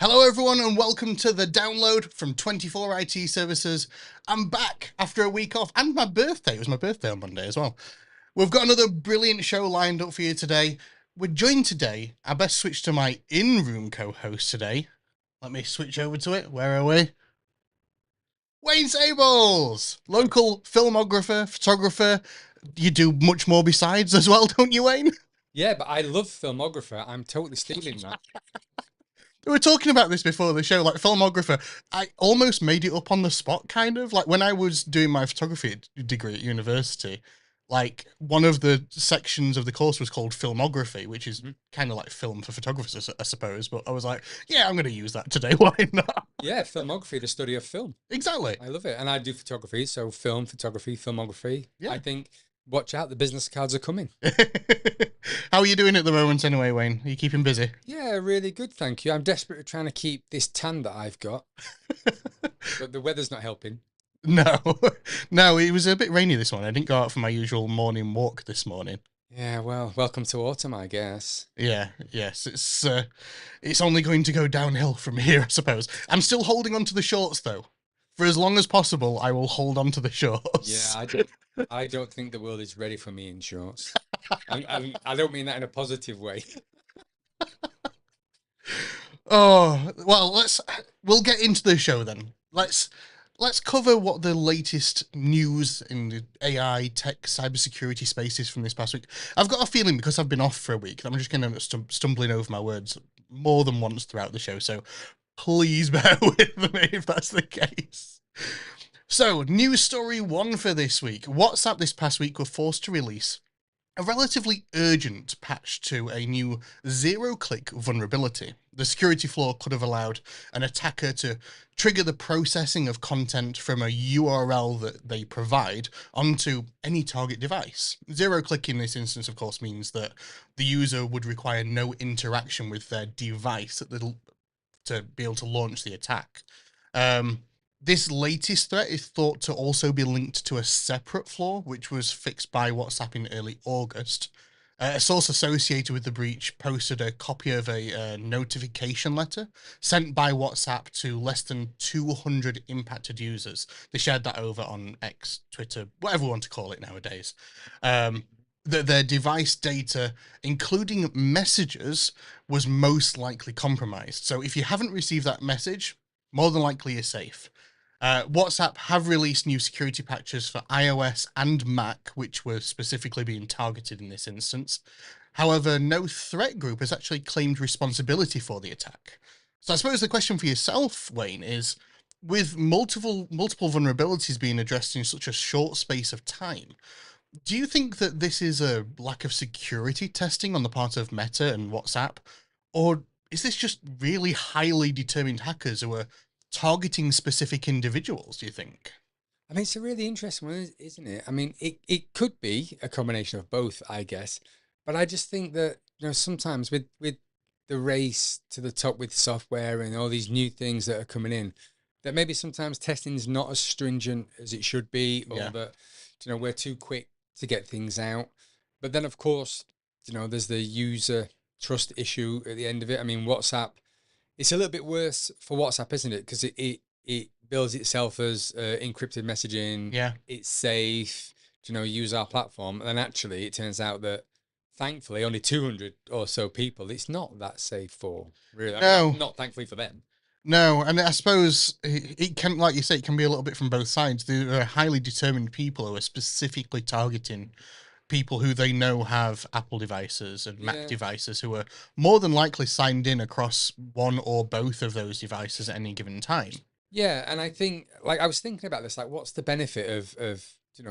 Hello everyone and welcome to the download from 24 IT Services. I'm back after a week off and my birthday. It was my birthday on Monday as well. We've got another brilliant show lined up for you today. We're joined today. I best switch to my in-room co-host today. Let me switch over to it. Where are we? Wayne Sables, local filmographer, photographer. You do much more besides as well, don't you, Wayne? Yeah, but I love filmographer. I'm totally stealing that. We were talking about this before the show, like filmographer. I almost made it up on the spot, kind of. Like when I was doing my photography degree at university, like one of the sections of the course was called filmography, which is kind of like film for photographers, I suppose. But I was like, yeah, I'm going to use that today. Why not? Yeah, filmography, the study of film. Exactly. I love it. And I do photography, so film, photography, filmography. Yeah. I think, watch out, the business cards are coming. How are you doing at the moment anyway, Wayne? Are you keeping busy? Yeah, really good, thank you. I'm desperately trying to keep this tan that I've got, but the weather's not helping. No, no, it was a bit rainy this morning. I didn't go out for my usual morning walk this morning. Yeah, well, welcome to autumn, I guess. Yeah, yes, it's only going to go downhill from here, I suppose. I'm still holding on to the shorts though. For as long as possible, I will hold on to the shorts. Yeah, I don't think the world is ready for me in shorts. I don't mean that in a positive way. Oh, well, we'll get into the show then. Let's cover what the latest news in the AI, tech, cybersecurity spaces from this past week. I've got a feeling because I've been off for a week that I'm just going to stumbling over my words more than once throughout the show. So please bear with me if that's the case. So, news story one for this week. WhatsApp this past week were forced to release a relatively urgent patch to a new zero-click vulnerability. The security flaw could have allowed an attacker to trigger the processing of content from a URL that they provide onto any target device. Zero-click in this instance, of course, means that the user would require no interaction with their device to be able to launch the attack. This latest threat is thought to also be linked to a separate flaw, which was fixed by WhatsApp in early August. A source associated with the breach posted a copy of a notification letter sent by WhatsApp to less than 200 impacted users. They shared that over on X, Twitter, whatever you want to call it nowadays. That their device data, including messages, was most likely compromised. So if you haven't received that message, more than likely you're safe. WhatsApp have released new security patches for iOS and Mac, which were specifically being targeted in this instance. However, no threat group has actually claimed responsibility for the attack. So I suppose the question for yourself, Wayne, is with multiple vulnerabilities being addressed in such a short space of time, do you think that this is a lack of security testing on the part of Meta and WhatsApp? Or is this just really highly determined hackers who are targeting specific individuals, do you think? I mean, it's a really interesting one, isn't it? I mean, it could be a combination of both, I guess. But I just think that, sometimes with the race to the top with software and all these new things that are coming in, that maybe sometimes testing is not as stringent as it should be, or that, we're too quick to get things out. But then, of course, there's the user trust issue at the end of it. I mean, WhatsApp, it's a little bit worse for WhatsApp, isn't it? Because it bills itself as encrypted messaging. Yeah. It's safe, use our platform. And then actually it turns out that thankfully only 200 or so people, it's not that safe for, really. No. I mean, not thankfully for them. No, and I suppose it can, like you say, it can be a little bit from both sides. There are highly determined people who are specifically targeting people who they know have Apple devices and Mac devices who are more than likely signed in across one or both of those devices at any given time. Yeah, and I think, like, I was thinking about this, like, what's the benefit of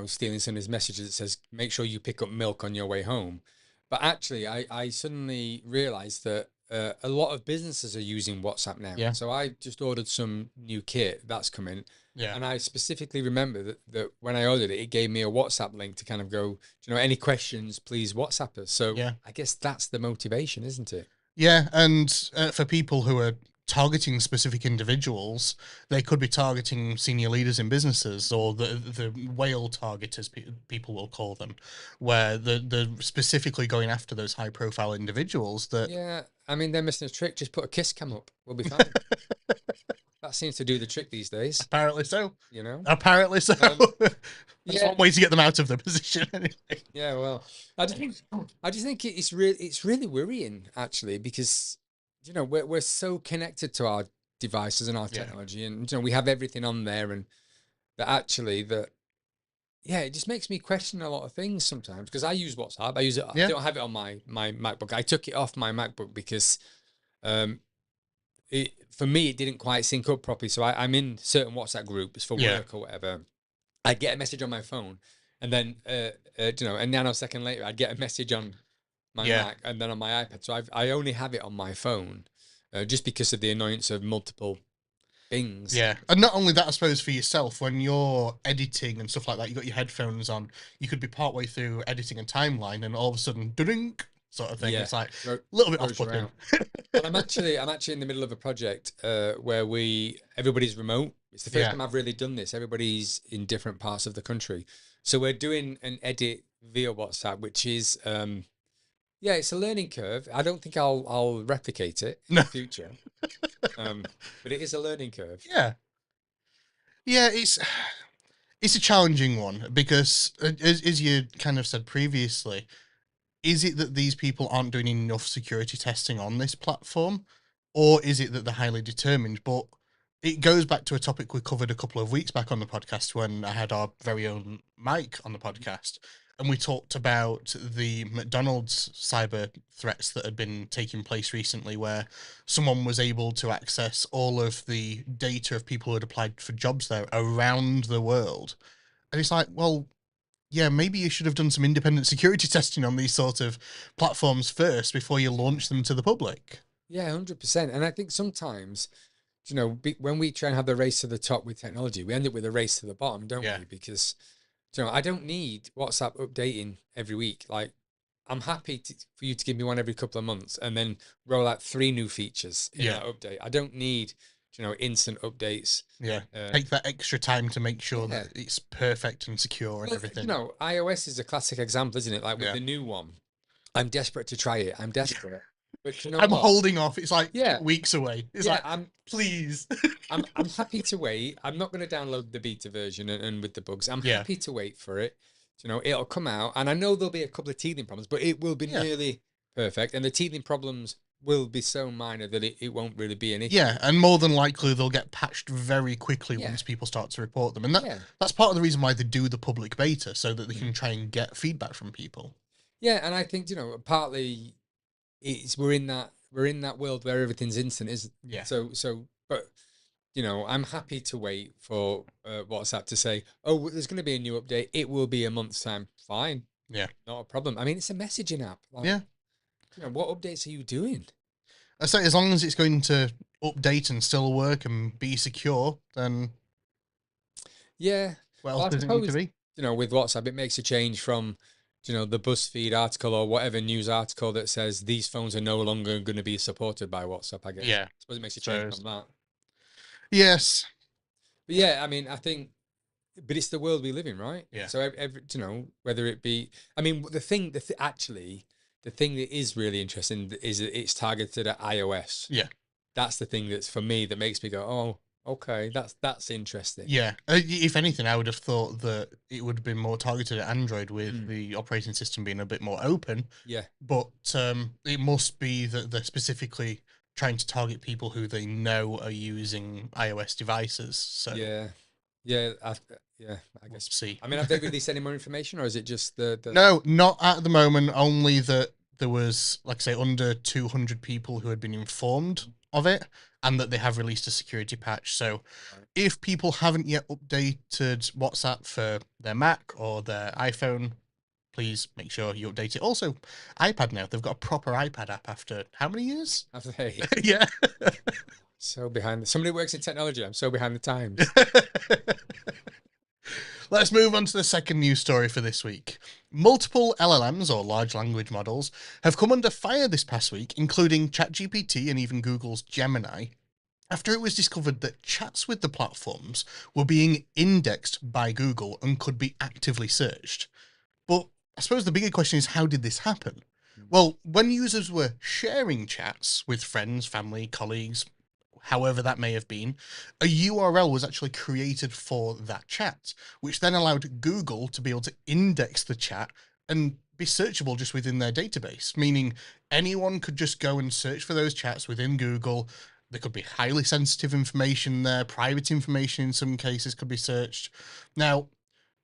stealing somebody's messages that says, make sure you pick up milk on your way home? But actually, I suddenly realized that a lot of businesses are using WhatsApp now. Yeah. So I just ordered some new kit that's coming. Yeah. And I specifically remember that when I ordered it, it gave me a WhatsApp link to kind of go, any questions, please WhatsApp us. So I guess that's the motivation, isn't it? Yeah, and for people who are targeting specific individuals. They could be targeting senior leaders in businesses, or the whale targeters, people will call them, where they're specifically going after those high profile individuals that Yeah, I mean, they're missing a trick. Just put a kiss cam up. We'll be fine. That seems to do the trick these days. apparently so. You know. Apparently so. That's Yeah. one way to get them out of their position anyway. Yeah, well, I just think it's really worrying actually, because you know we're so connected to our devices and our Yeah. technology, and you know we have everything on there, and that actually that yeah, it just makes me question a lot of things sometimes, because I use WhatsApp. I use it. Yeah. I don't have it on my MacBook. I took it off my MacBook because for me it didn't quite sync up properly. So I'm in certain WhatsApp groups for Yeah. work or whatever. I get a message on my phone, and then you know, a nanosecond later, I'd get a message on my Yeah. Mac, and then on my iPad. So I only have it on my phone, just because of the annoyance of multiple things. Yeah, and not only that, I suppose for yourself, when you're editing and stuff like that, you got your headphones on, you could be partway through editing a timeline, and all of a sudden, drink sort of thing. Yeah. It's like a little bit Throws you off-putting. Well, I'm actually in the middle of a project where everybody's remote. It's the first Yeah. time I've really done this. Everybody's in different parts of the country, so we're doing an edit via WhatsApp, which is yeah, it's a learning curve. I don't think I'll replicate it in No. the future, but it is a learning curve. Yeah, yeah, it's a challenging one because, as you kind of said previously, is it that these people aren't doing enough security testing on this platform, or is it that they're highly determined? But it goes back to a topic we covered a couple of weeks back on the podcast when I had our very own Mike on the podcast, and we talked about the McDonald's cyber threats that had been taking place recently, where someone was able to access all of the data of people who had applied for jobs there around the world. And it's like, well, yeah, maybe you should have done some independent security testing on these sort of platforms first before you launch them to the public. Yeah, 100%. And I think sometimes, you know, when we try and have the race to the top with technology, we end up with a race to the bottom, don't Yeah. we? Because, you know, I don't need WhatsApp updating every week. Like, I'm happy for you to give me one every couple of months and then roll out 3 new features in Yeah. that update. I don't need, you know, instant updates. Yeah, take that extra time to make sure Yeah. that it's perfect and secure and Well, everything. you know, iOS is a classic example, isn't it? Like with Yeah. the new one, I'm desperate to try it. I'm desperate. But you know I'm what? holding off. It's like Yeah. weeks away. It's Yeah, like, please. I'm happy to wait. I'm not going to download the beta version and with the bugs. I'm Yeah. happy to wait for it. You know, it'll come out, and I know there'll be a couple of teething problems, but it will be Yeah. nearly perfect. And the teething problems will be so minor that it won't really be an issue. Yeah, and more than likely they'll get patched very quickly Yeah. once people start to report them. And Yeah. that's part of the reason why they do the public beta, so that they can try and get feedback from people. Yeah, and I think, you know, partly we're in that world where everything's instant, isn't it? Yeah. So but you know, I'm happy to wait for WhatsApp to say, oh, there's going to be a new update. It will be a month's time. Fine. Yeah. Not a problem. I mean, it's a messaging app. Like, Yeah. You know, what updates are you doing? I say as long as it's going to update and still work and be secure, then Yeah. what Well, else I does it need to suppose, be? you know, with WhatsApp, it makes a change from, you know, the BuzzFeed article or whatever news article that says these phones are no longer going to be supported by WhatsApp, I guess. Yeah. I suppose it makes a change So- from that. Yes. But yeah, I mean, I think, but it's the world we live in, right? Yeah. So every, you know, whether it be, I mean, actually, the thing that is really interesting is that it's targeted at iOS. Yeah. That's the thing that's for me that makes me go, oh, okay, that's interesting. Yeah. If anything, I would have thought that it would have been more targeted at Android with the operating system being a bit more open. Yeah. But it must be that they're specifically trying to target people who they know are using iOS devices. So Yeah. I we'll guess. see. I mean, have they released any more information, or is it just the... No, not at the moment. Only that there was, like I say, under 200 people who had been informed of it, and that they have released a security patch. So if people haven't yet updated WhatsApp for their Mac or their iPhone, please make sure you update it. Also, iPad now, they've got a proper iPad app after how many years? Have they? Yeah. So behind... Somebody works in technology. I'm so behind the times. Let's move on to the second news story for this week. Multiple LLMs, or large language models, have come under fire this past week, including ChatGPT and even Google's Gemini. after it was discovered that chats with the platforms were being indexed by Google and could be actively searched. But I suppose the bigger question is, how did this happen? Well, when users were sharing chats with friends, family, colleagues, however that may have been, a URL was actually created for that chat, which then allowed Google to be able to index the chat and be searchable just within their database, meaning anyone could just go and search for those chats within Google. There could be highly sensitive information there, private information in some cases could be searched. Now,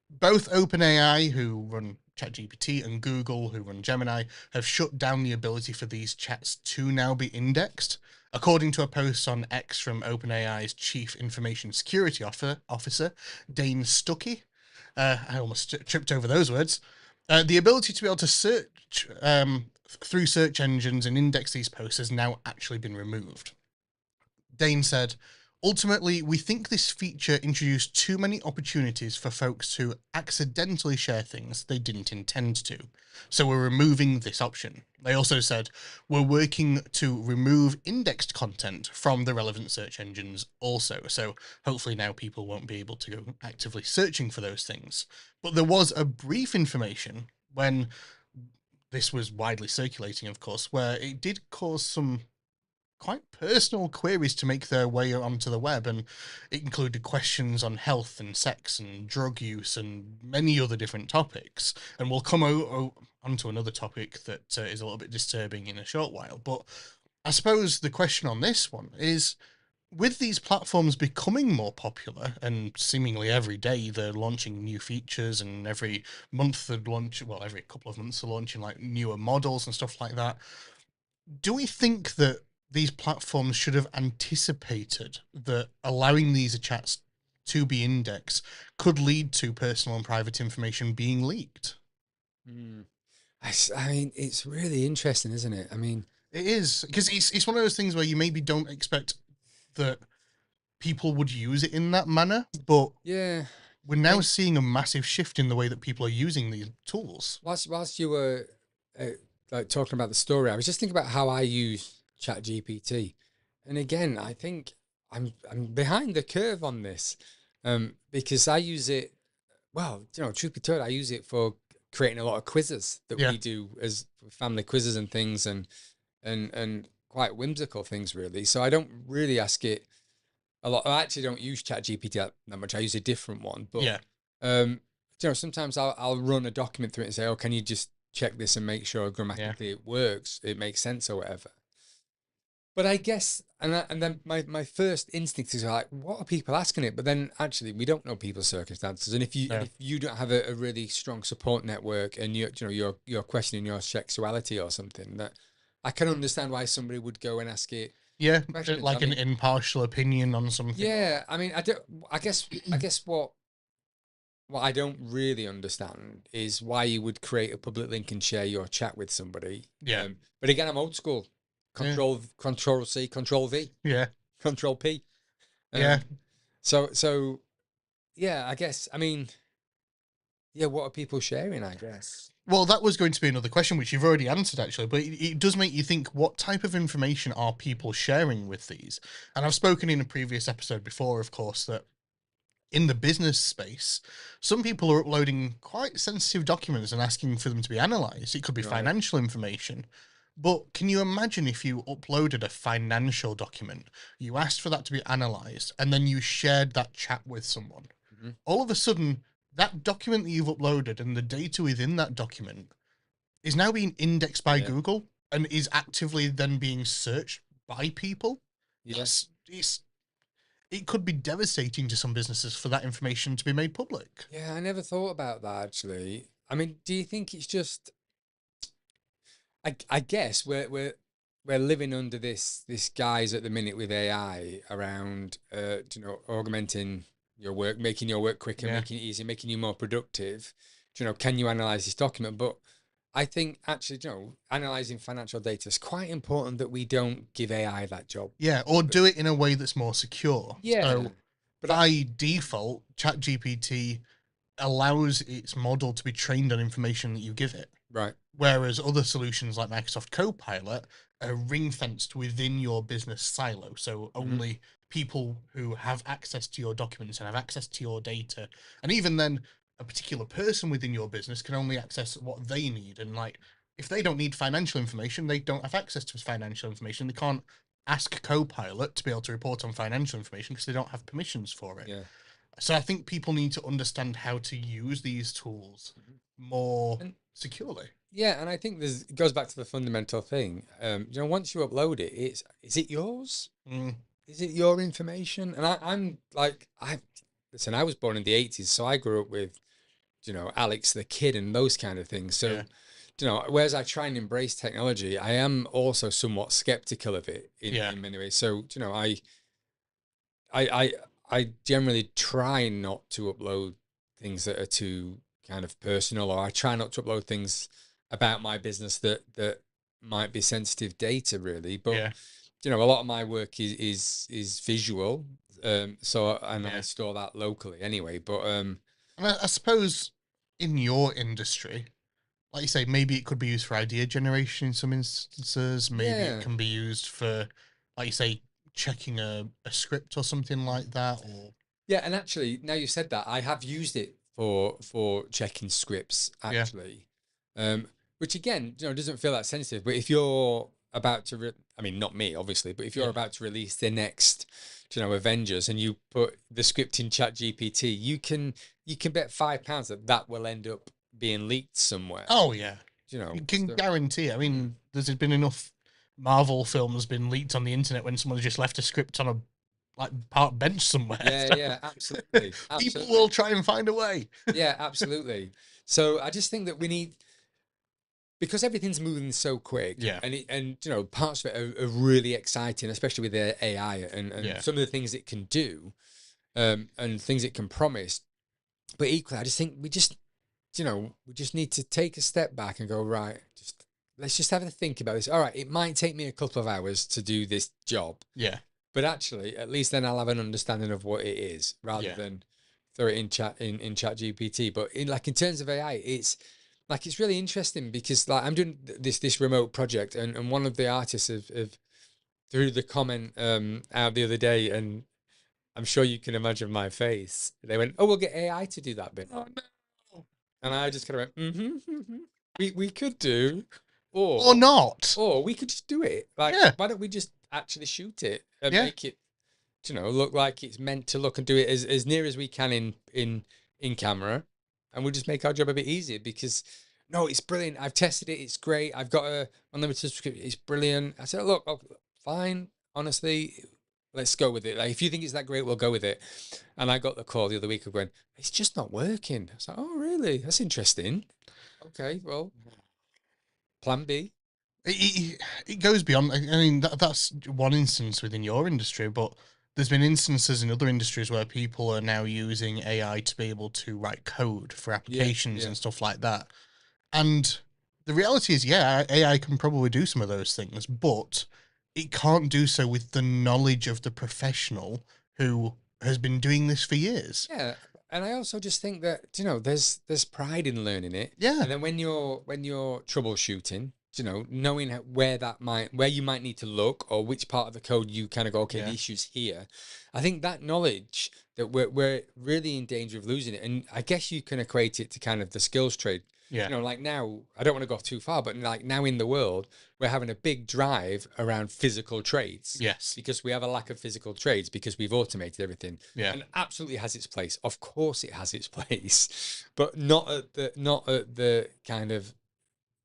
both OpenAI, who run ChatGPT, and Google, who run Gemini, have shut down the ability for these chats to now be indexed. According to a post on X from OpenAI's Chief Information Security Officer, Dane Stuckey, I almost tripped over those words. The ability to be able to search through search engines and index these posts has now actually been removed. Dane said, ultimately, we think this feature introduced too many opportunities for folks to accidentally share things they didn't intend to. So we're removing this option. They also said, we're working to remove indexed content from the relevant search engines also. So hopefully now people won't be able to go actively searching for those things. But there was a brief information when this was widely circulating, of course, where it did cause some quite personal queries to make their way onto the web, and it included questions on health and sex and drug use and many other different topics. And we'll come onto another topic that is a little bit disturbing in a short while. But I suppose the question on this one is, with these platforms becoming more popular and seemingly every day they're launching new features, and every month they're every couple of months they're launching like newer models and stuff like that, do we think that these platforms should have anticipated that allowing these chats to be indexed could lead to personal and private information being leaked? Mm. I mean, it's really interesting, isn't it? I mean, It is, because it's one of those things where you maybe don't expect that people would use it in that manner, but yeah. we're now seeing a massive shift in the way that people are using these tools. Whilst you were like talking about the story, I was just thinking about how I use ChatGPT, and again, I think I'm behind the curve on this, because I use it. Well, truth be told, I use it for creating a lot of quizzes that Yeah. we do as family quizzes and things, and quite whimsical things, really. So I don't really ask it a lot. I actually don't use ChatGPT that much. I use a different one, but Yeah. um, sometimes I'll run a document through it and say, "Oh, can you just check this and make sure grammatically it works, it makes sense, or whatever." But I guess, and then my first instinct is like, what are people asking it? But then actually, we don't know people's circumstances, and if you don't have a really strong support network, and you're questioning your sexuality or something, that I can understand why somebody would go and ask it Yeah, questions. like an impartial opinion on something. Yeah, I mean, I don't. I guess what I don't really understand is why you would create a public link and share your chat with somebody. Yeah. But again, I'm old school. Control C, Control V, Yeah. Control P. Yeah. So yeah, I guess. I mean, yeah. What are people sharing? I guess. Well, that was going to be another question, which you've already answered, actually, but it does make you think, what type of information are people sharing with these? And I've spoken in a previous episode before, of course, that in the business space, some people are uploading quite sensitive documents and asking for them to be analysed. It could be Right. financial information. But can you imagine if you uploaded a financial document, you asked for that to be analysed, and then you shared that chat with someone? Mm-hmm. All of a sudden, that document that you've uploaded and the data within that document is now being indexed by Google and is actively then being searched by people. Yes. It could be devastating to some businesses for that information to be made public. Yeah, I never thought about that actually. I mean, do you think it's just? I guess we're living under this guise at the minute with AI around augmenting your work, making your work quicker, making it easier, making you more productive. Can you analyze this document? But I think actually, analyzing financial data is quite important that we don't give AI that job. Yeah, or do it in a way that's more secure. Yeah, So but by default, ChatGPT allows its model to be trained on information that you give it. right. Whereas other solutions like Microsoft Copilot are ring fenced within your business silo. So only people who have access to your documents and have access to your data, and even then a particular person within your business can only access what they need. And like, if they don't need financial information, they don't have access to financial information. They can't ask Copilot to be able to report on financial information because they don't have permissions for it. Yeah. So I think people need to understand how to use these tools more And securely. yeah, and I think it goes back to the fundamental thing. Once you upload it, is it yours? Mm, Is it your information? And I'm like, listen, I was born in the 80s, so I grew up with, Alex the Kid and those kind of things. So, yeah. Whereas I try and embrace technology, I am also somewhat skeptical of it Yeah. in many ways. So, I I generally try not to upload things that are too kind of personal, or I try not to upload things about my business that might be sensitive data, really. But Yeah. a lot of my work is visual, so and I Yeah. store that locally anyway. But And I suppose in your industry, like you say, maybe it could be used for idea generation in some instances. Maybe it yeah, can be used for, like you say, checking a script or something like that. Or yeah, and actually, now you said that, I have used it for checking scripts yeah, actually, which again, doesn't feel that sensitive. But if you're about to, I mean, not me obviously, but if you're yeah. about to release the next, Avengers, and you put the script in ChatGPT, you can bet £5 that will end up being leaked somewhere. Oh yeah, You know, you can so, guarantee. I mean, there's been enough Marvel films been leaked on the internet when someone just left a script on a like park bench somewhere. yeah, So yeah, absolutely, people absolutely. will try and find a way. Yeah, absolutely. So I just think that we need, because everything's moving so quick, Yeah, and parts of it are really exciting, especially with the AI and yeah, some of the things it can do, and things it can promise. But equally, I just think we just need to take a step back and go, right, let's just have a think about this. All right, it might take me a couple of hours to do this job, yeah, but actually, at least then I'll have an understanding of what it is, rather yeah, than throw it in Chat GPT. But in terms of AI, it's really interesting, because like I'm doing this remote project, and one of the artists have threw the comment out the other day, and I'm sure you can imagine my face. They went, "Oh, we'll get AI to do that bit," oh no, and I just kind of went, "Mm-hmm. We could do, or or not. we could just do it. Like, Yeah, why don't we just actually shoot it and yeah, make it, look like it's meant to look, and do it as near as we can in camera, and we'll just make our job a bit easier." Because no, it's brilliant. I've tested it. It's great. I've got a unlimited subscription. It's brilliant. I said, look, fine. Honestly, let's go with it. Like, if you think it's that great, we'll go with it. And I got the call the other week of going, it's just not working. I was like, oh, really? That's interesting. Okay, well, plan B. it goes beyond. I mean, that's one instance within your industry, but there's been instances in other industries where people are now using AI to be able to write code for Yeah, applications yeah. and stuff like that. And the reality is, yeah, AI can probably do some of those things, but it can't do so with the knowledge of the professional who has been doing this for years. Yeah, and I also just think that there's pride in learning it, Yeah, and then when you're troubleshooting, knowing where you might need to look, or which part of the code you kind of go, okay, the yeah, issue's here. I think that knowledge, that we're really in danger of losing it, and I guess you can equate it to kind of the skills trade. yeah, Like now, I don't want to go too far, but like now in the world, we're having a big drive around physical trades, yes, because we have a lack of physical trades, because we've automated everything, yeah, and absolutely has its place. Of course, it has its place, but not at the kind of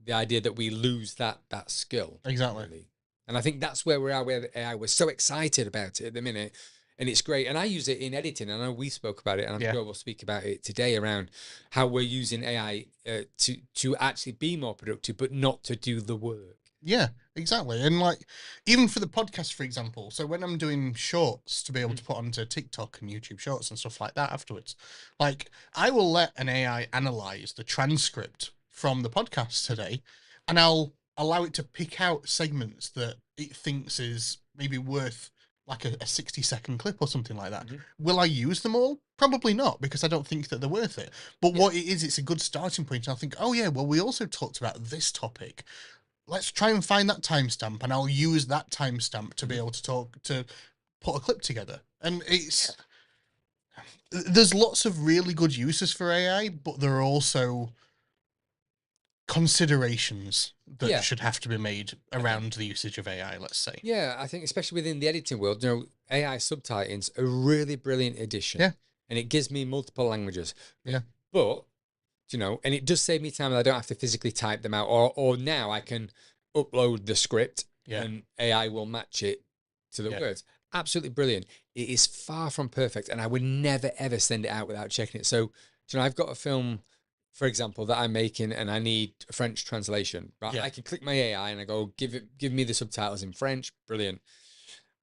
the idea that we lose that skill, exactly. really. And I think that's where we are with AI. We're so excited about it at the minute, and it's great. And I use it in editing. I know we spoke about it, and I'm Yeah. sure we'll speak about it today, around how we're using AI to actually be more productive, but not to do the work. Yeah, exactly. And like, even for the podcast, for example, so when I'm doing shorts to be able to put onto TikTok and YouTube shorts and stuff like that afterwards, like, I will let an AI analyze the transcript from the podcast today, and I'll allow it to pick out segments that it thinks is maybe worth like a 60-second clip or something like that. Mhm. Will I use them all? Probably not, because I don't think that they're worth it. But Yeah. what it is, it's a good starting point. I'll think, oh yeah, well, we also talked about this topic. Let's try and find that timestamp, and I'll use that timestamp to be Mhm. able to talk to put a clip together. And there's lots of really good uses for AI, but there are also considerations that Yeah. should have to be made around the usage of AI, let's say. Yeah, I think especially within the editing world, AI subtitles are a really brilliant addition. Yeah. And it gives me multiple languages. Yeah. But, and it does save me time that I don't have to physically type them out. Or now I can upload the script and AI will match it to the words. Absolutely brilliant. It is far from perfect, and I would never, ever send it out without checking it. So, I've got a film, for example, that I'm making, and I need a French translation. Right? I can click my AI and I go, give me the subtitles in French. Brilliant.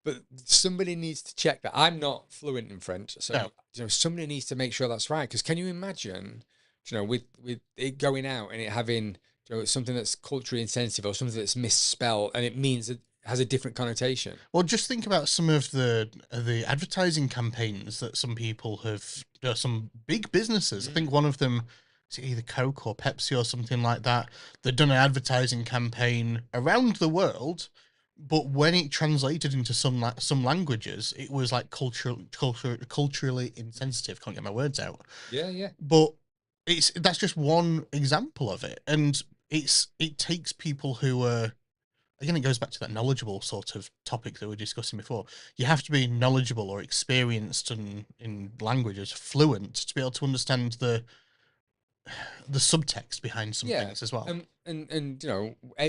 But somebody needs to check that. I'm not fluent in French, so somebody needs to make sure that's right. Because can you imagine, with it going out and it having something that's culturally insensitive or something that's misspelled, and it means it has a different connotation. Well, just think about some of the advertising campaigns that some people have, some big businesses. I think one of them is either Coke or Pepsi or something like that. They've done an advertising campaign around the world, but when it translated into some languages, it was like culturally insensitive. Can't get my words out. Yeah. But that's just one example of it, and it takes people who are, again, it goes back to that knowledgeable sort of topic that we were discussing before. You have to be knowledgeable or experienced in languages, fluent, to be able to understand the subtext behind some things as well. And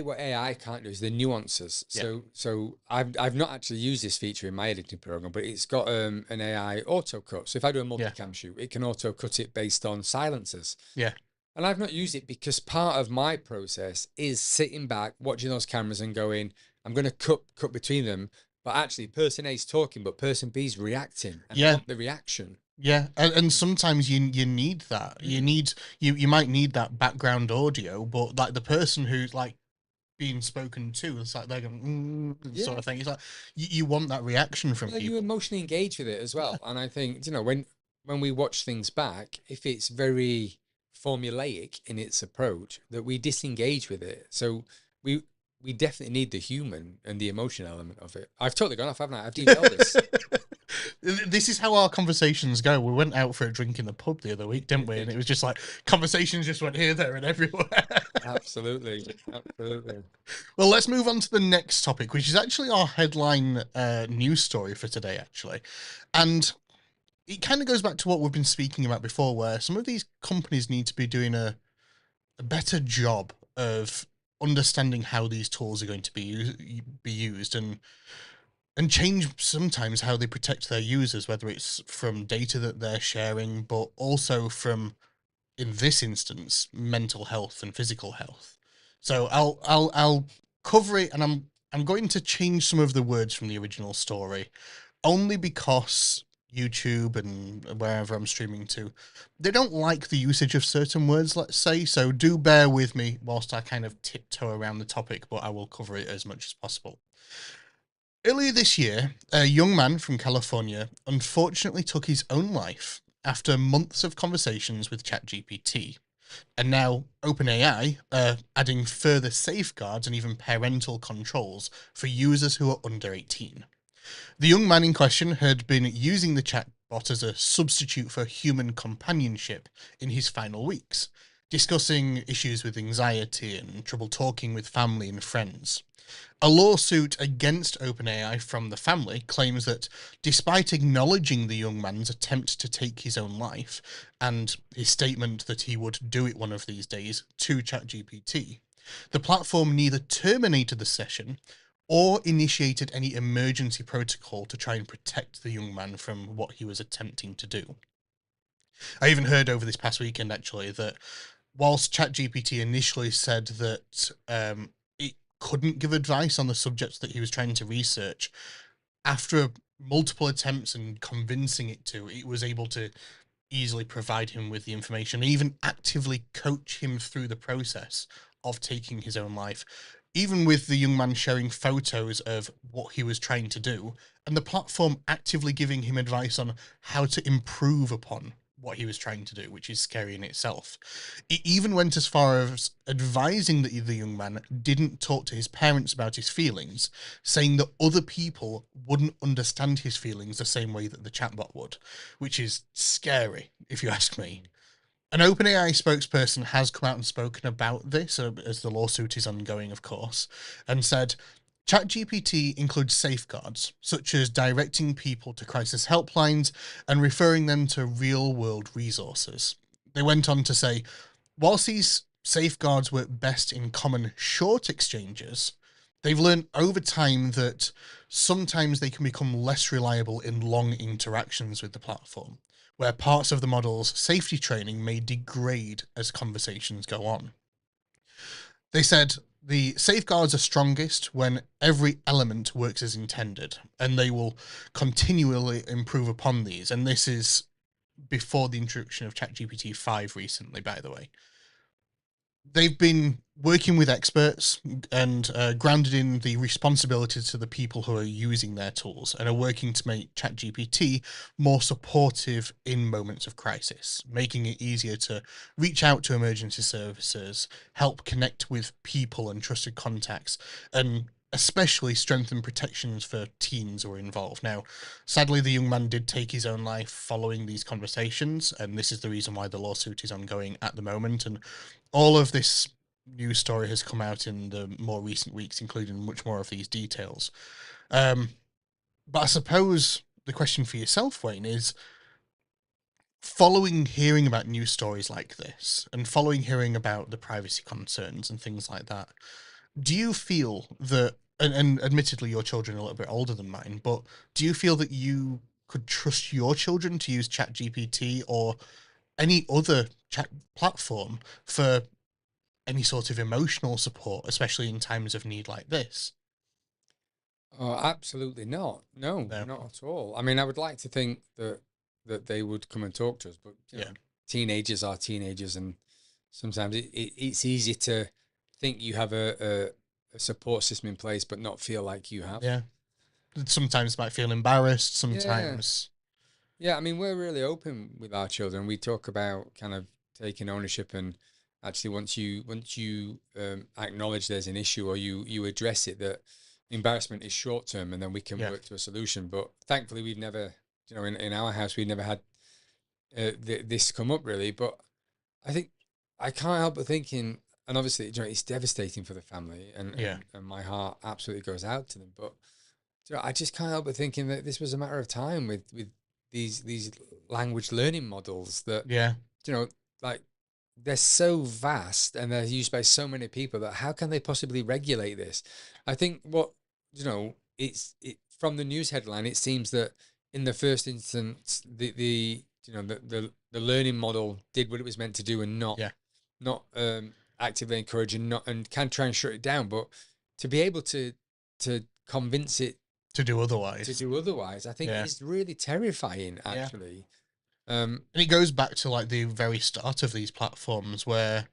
what AI can't do is the nuances. So I've not actually used this feature in my editing program, but it's got an AI auto cut. So if I do a multicam shoot, it can auto cut it based on silences. Yeah. And I've not used it because part of my process is sitting back, watching those cameras and going, I'm going to cut between them. But actually, person A is talking, but person B is reacting. And I want the reaction. Yeah, and sometimes you need that. You might need that background audio, but like the person who's like being spoken to, it's like they're going sort of thing. It's like you want that reaction from people. You emotionally engage with it as well. And I think when we watch things back, if it's very formulaic in its approach, that we disengage with it. So we definitely need the human and the emotion element of it. I've totally gone off, haven't I? I've detailed this. This is how our conversations go. We went out for a drink in the pub the other week, didn't we? And it was just like conversations just went here, there, and everywhere. Absolutely. Well, let's move on to the next topic, which is actually our headline news story for today, actually. And it kind of goes back to what we've been speaking about before, where some of these companies need to be doing a better job of understanding how these tools are going to be used and change sometimes how they protect their users, whether it's from data that they're sharing, but also from, in this instance, mental health and physical health. So I'll cover it, and I'm going to change some of the words from the original story, only because YouTube and wherever I'm streaming to, they don't like the usage of certain words, let's say, so do bear with me whilst I kind of tiptoe around the topic, but I will cover it as much as possible. Earlier this year, a young man from California unfortunately took his own life after months of conversations with ChatGPT, and now OpenAI adding further safeguards and even parental controls for users who are under 18. The young man in question had been using the chatbot as a substitute for human companionship in his final weeks, discussing issues with anxiety and trouble talking with family and friends. A lawsuit against OpenAI from the family claims that despite acknowledging the young man's attempt to take his own life and his statement that he would do it one of these days to ChatGPT, the platform neither terminated the session or initiated any emergency protocol to try and protect the young man from what he was attempting to do. I even heard over this past weekend, actually, that whilst ChatGPT initially said that it couldn't give advice on the subjects that he was trying to research, after multiple attempts and convincing it was able to easily provide him with the information, and even actively coach him through the process of taking his own life, even with the young man showing photos of what he was trying to do, and the platform actively giving him advice on how to improve upon what he was trying to do, which is scary in itself. It even went as far as advising that the young man didn't talk to his parents about his feelings, saying that other people wouldn't understand his feelings the same way that the chatbot would, which is scary, if you ask me. An OpenAI spokesperson has come out and spoken about this, as the lawsuit is ongoing, of course, and said ChatGPT includes safeguards, such as directing people to crisis helplines and referring them to real world resources. They went on to say, whilst these safeguards work best in common short exchanges, they've learned over time that sometimes they can become less reliable in long interactions with the platform, where parts of the model's safety training may degrade as conversations go on. They said the safeguards are strongest when every element works as intended, and they will continually improve upon these. And this is before the introduction of ChatGPT 5 recently, by the way. They've been working with experts and grounded in the responsibility to the people who are using their tools, and are working to make ChatGPT more supportive in moments of crisis, making it easier to reach out to emergency services, help connect with people and trusted contacts, and especially strengthen protections for teens who are involved. Now, sadly, the young man did take his own life following these conversations, and this is the reason why the lawsuit is ongoing at the moment. And all of this news story has come out in the more recent weeks, including much more of these details. But I suppose the question for yourself, Wayne, is following hearing about news stories like this and following hearing about the privacy concerns and things like that, do you feel that, and admittedly your children are a little bit older than mine, but do you feel that you could trust your children to use ChatGPT or any other chat platform for any sort of emotional support, especially in times of need like this? Oh, absolutely not. No, No. not at all. I mean, I would like to think that they would come and talk to us, but you know, Yeah. teenagers are teenagers, and sometimes it's easy to think you have a support system in place, but not feel like you have. Yeah. Sometimes might feel embarrassed. Yeah, Sometimes. yeah. I mean, we're really open with our children. We talk about kind of taking ownership, and actually, once you acknowledge there's an issue, or you address it, that embarrassment is short term, and then we can Yeah. work to a solution. But thankfully, we've never, in our house, we've never had this come up really. But I think I can't help but thinking, and obviously, it's devastating for the family, and, Yeah. and my heart absolutely goes out to them. But I just can't help but thinking that this was a matter of time with these language learning models that, Yeah. you know, like they're so vast and they're used by so many people that how can they possibly regulate this? I think what, from the news headline, it seems that in the first instance, the learning model did what it was meant to do, and Yeah. not actively encourage, and not, and can try and shut it down, but to be able to convince it To do to otherwise. do otherwise, I think Yeah. is really terrifying, Yeah. actually. And it goes back to like the very start of these platforms where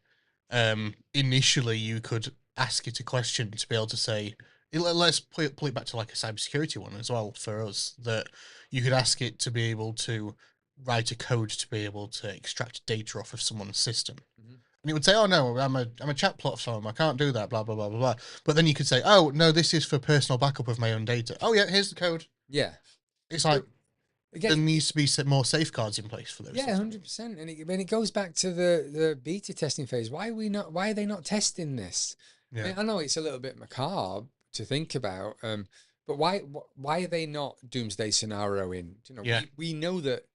initially you could ask it a question to be able to say, let's pull it back to like a cybersecurity one as well for us, that you could ask it to be able to write a code to be able to extract data off of someone's system. Mhm. And it would say, "Oh no, I'm a chat platform. I can't do that." Blah blah blah blah blah. But then you could say, "Oh no, this is for personal backup of my own data." Oh yeah, here's the code. Yeah. It's like So there again, needs to be more safeguards in place for those yeah, systems. 100%. And when it goes back to the beta testing phase, why are they not testing this? I Yeah, mean, I know it's a little bit macabre to think about, but why are they not doomsday scenarioing? yeah, We know that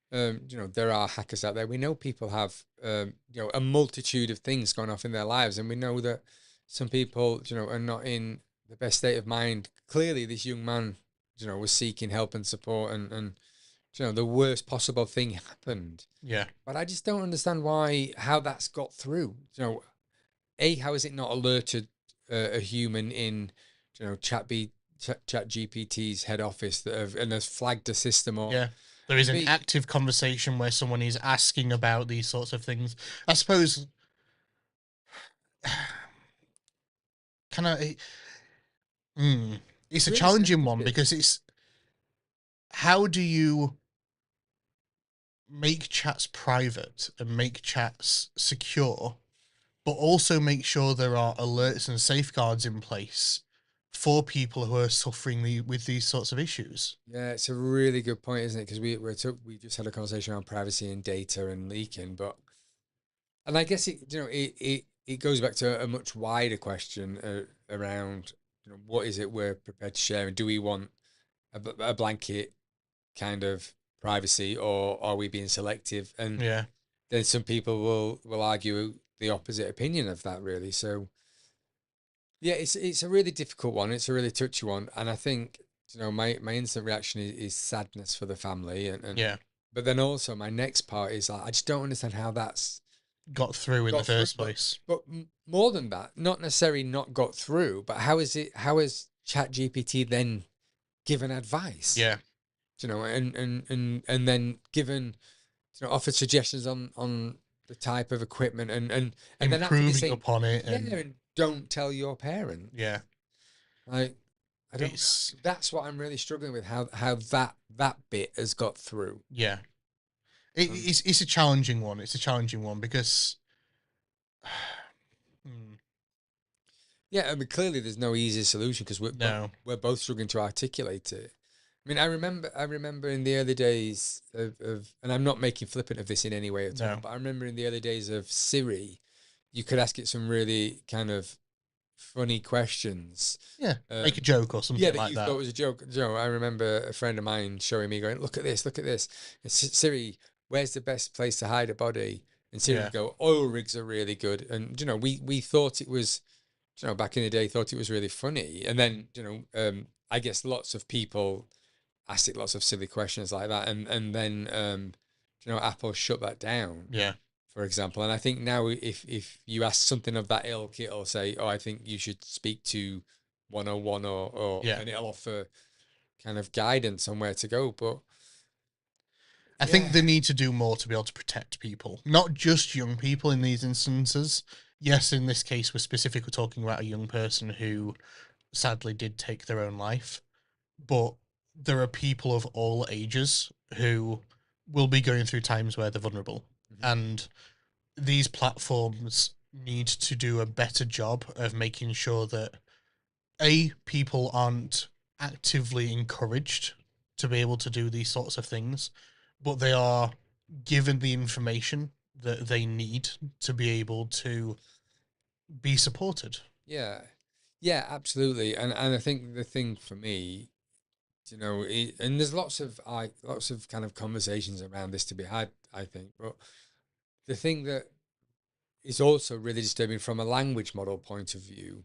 there are hackers out there. We know people have a multitude of things going off in their lives, and we know that some people are not in the best state of mind. Clearly, this young man was seeking help and support, and the worst possible thing happened. yeah, But I just don't understand how that's got through. How is it not alerted a human in Chat GPT's head office and has flagged a system? Or yeah. There is to an me, active conversation where someone is asking about these sorts of things. I suppose, kind of, it's it's a really challenging one sensitive. because it's how do you make chats private and make chats secure, but also make sure there are alerts and safeguards in place for people who are suffering with these sorts of issues. Yeah, it's a really good point, isn't it? Because we just had a conversation around privacy and data and leaking, and I guess it goes back to a much wider question around what is it we're prepared to share, and do we want a blanket kind of privacy, or are we being selective? And Yeah. then some people will argue the opposite opinion of that, really. So yeah, it's a really difficult one. It's a really touchy one, and I think my instant reaction is sadness for the family, and Yeah. but then also my next part is like, I just don't understand how that's Got through in the got through. first place. But more than that, not necessarily not got through, but how is it? How has ChatGPT then given advice? Yeah. And then given offered suggestions on the type of equipment, and then after they Improving say, upon it. yeah, And and don't tell your parent. yeah. Like, I don't. It's That's what I'm really struggling with. How that bit has got through. yeah. Um, It's a challenging one. It's a challenging one because yeah, I mean, clearly there's no easy solution because no. we're both struggling to articulate it. I mean, I remember in the early days and I'm not making flippant of this in any way at all, No. but I remember in the early days of Siri, you could ask it some really kind of funny questions. Yeah. Make a joke or something Yeah, that like you that. thought was a joke. I remember a friend of mine showing me, going, "Look at this, look at this." And Siri, where's the best place to hide a body? And Siri Yeah. would go, "Oil rigs are really good." And we thought it was, back in the day, thought it was really funny. And then I guess lots of people asked it lots of silly questions like that, and then Apple shut that down, Yeah. for example. And I think now if you ask something of that ilk, it'll say, "Oh, I think you should speak to 101 or Yeah. and it'll offer kind of guidance on where to go." But I think they need to do more to be able to protect people, not just young people in these instances. Yes, in this case, we're specifically talking about a young person who sadly did take their own life, but there are people of all ages who will be going through times where they're vulnerable. And these platforms need to do a better job of making sure that people aren't actively encouraged to be able to do these sorts of things, but they are given the information that they need to be able to be supported. yeah, yeah, absolutely. And I think the thing for me, and there's lots of kind of conversations around this to be had, I think. But the thing that is also really disturbing from a language model point of view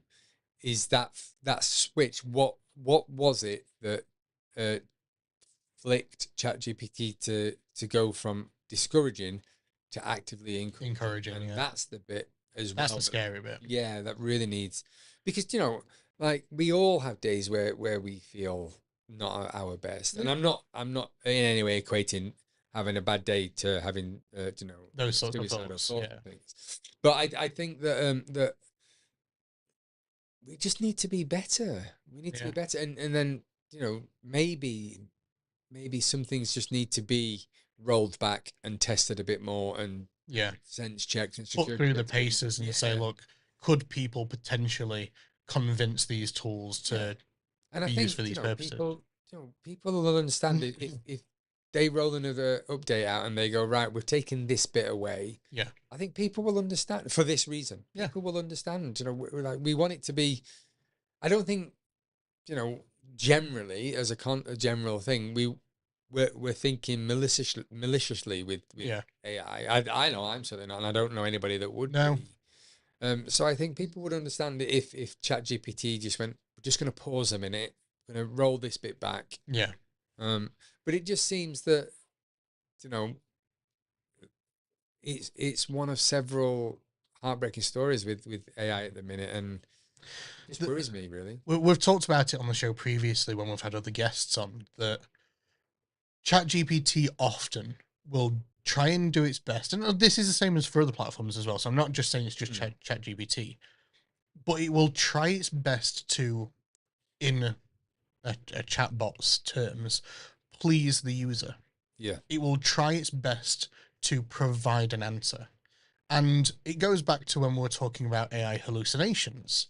is that switch. What was it that uh, flicked ChatGPT to go from discouraging to actively encouraging? And Yeah. that's the bit as That's well. the scary bit. Yeah, that really needs, because like we all have days where we feel not at our best, and I'm not in any way equating having a bad day to having Those sorts of suicidal thoughts. thoughts Yeah. and things. But I think that we just need to be better. We need to be Yeah. better, and then maybe some things just need to be rolled back and tested a bit more, and Yeah. sense checked and Put security through the checked a bit more. paces and say, Yeah. look, could people potentially convince these tools to And I be used think for these purposes? people will understand it if they roll another update out and they go, right, we're taking this bit away. Yeah. I think people will understand for this reason. Yeah. People will understand. We're like, we want it to be. I don't think generally as a general thing we're thinking maliciously with Yeah. AI. I know I'm certainly not, and I don't know anybody that would No. be. So I think people would understand it if ChatGPT just went, we're just going to pause a minute, we're going to roll this bit back. Yeah. But it just seems that it's one of several heartbreaking stories with AI at the minute, and it just worries me really. We've talked about it on the show previously when we've had other guests on, that ChatGPT often will try and do its best, and this is the same as for other platforms as well, so I'm not just saying it's just ChatGPT, but it will try its best to, in a chatbot's terms, please the user. Yeah. It will try its best to provide an answer. And it goes back to when we were talking about AI hallucinations.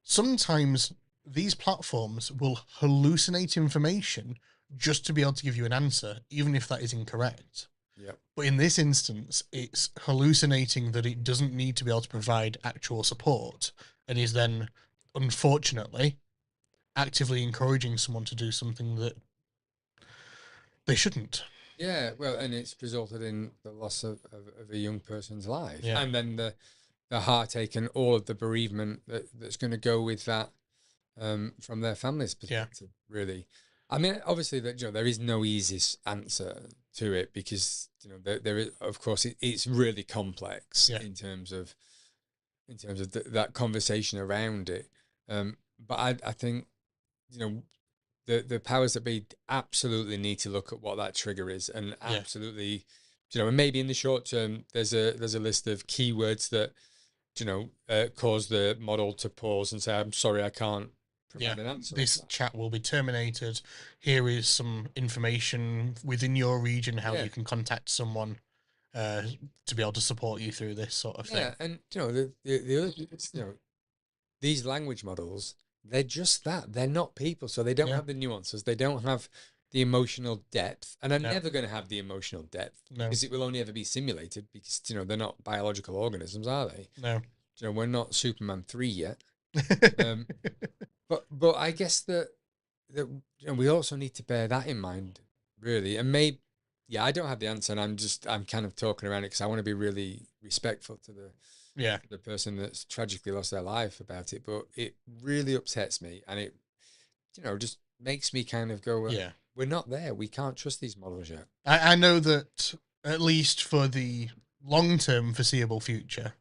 Sometimes these platforms will hallucinate information just to be able to give you an answer, even if that is incorrect. Yeah. But in this instance, it's hallucinating that it doesn't need to be able to provide actual support, and is then, unfortunately, actively encouraging someone to do something that they shouldn't. Yeah, well, and it's resulted in the loss of a young person's life, Yeah. and then the heartache and all of the bereavement that's going to go with that, from their family's perspective. Really, I mean, obviously that there is no easy answer to it, because there is, of course, it's really complex Yeah. in terms of that conversation around it. But I think the powers that be absolutely need to look at what that trigger is, and Yeah. absolutely, and maybe in the short term, there's a list of keywords that cause the model to pause and say, "I'm sorry, I can't provide an answer." This chat will be terminated. Here is some information within your region, how you can contact someone to be able to support you through this sort of thing. Yeah, and the other thing is, these language models, they're just that. They're not people, so they don't have the nuances. They don't have the emotional depth, and are never going to have the emotional depth, because it will only ever be simulated, because they're not biological organisms, are they? No. We're not Superman 3 yet. But I guess that we also need to bear that in mind, really. And maybe, I don't have the answer, and I'm kind of talking around it because I want to be really respectful to the person that's tragically lost their life about it. But it really upsets me, and it just makes me kind of go, we're not there. We can't trust these models yet. I know that, at least for the long-term foreseeable future,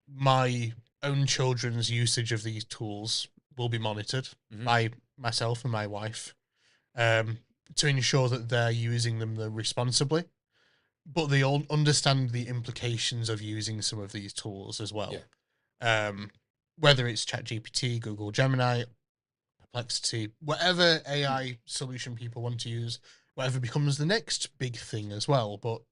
my own children's usage of these tools will be monitored by myself and my wife, to ensure that they're using them responsibly, but they all understand the implications of using some of these tools as well. Whether it's ChatGPT, Google Gemini, Perplexity, whatever AI solution people want to use, whatever becomes the next big thing as well. But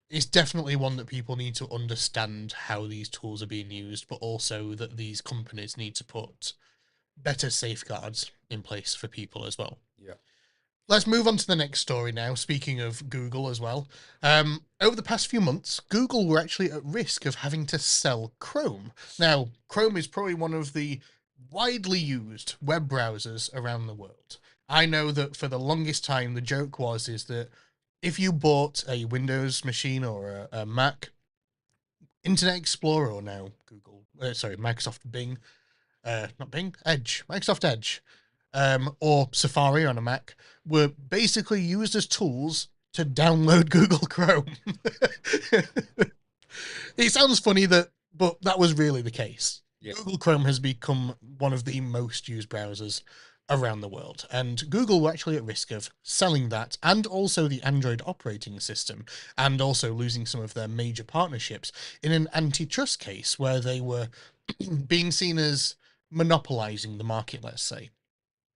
it's definitely one that people need to understand how these tools are being used, but also that these companies need to put better safeguards in place for people as well. Yeah. Let's move on to the next story now. Speaking of Google as well, over the past few months, Google were actually at risk of having to sell Chrome. Now, Chrome is probably one of the widely used web browsers around the world. I know that for the longest time, the joke is that if you bought a Windows machine or a Mac, Internet Explorer, or now Microsoft Bing, not Bing, Edge, Microsoft Edge, or Safari on a Mac, were basically used as tools to download Google Chrome. It sounds funny but that was really the case. Yeah. Google Chrome has become one of the most used browsers around the world, and Google were actually at risk of selling that, and also the Android operating system, and also losing some of their major partnerships in an antitrust case where they were being seen as monopolizing the market, let's say.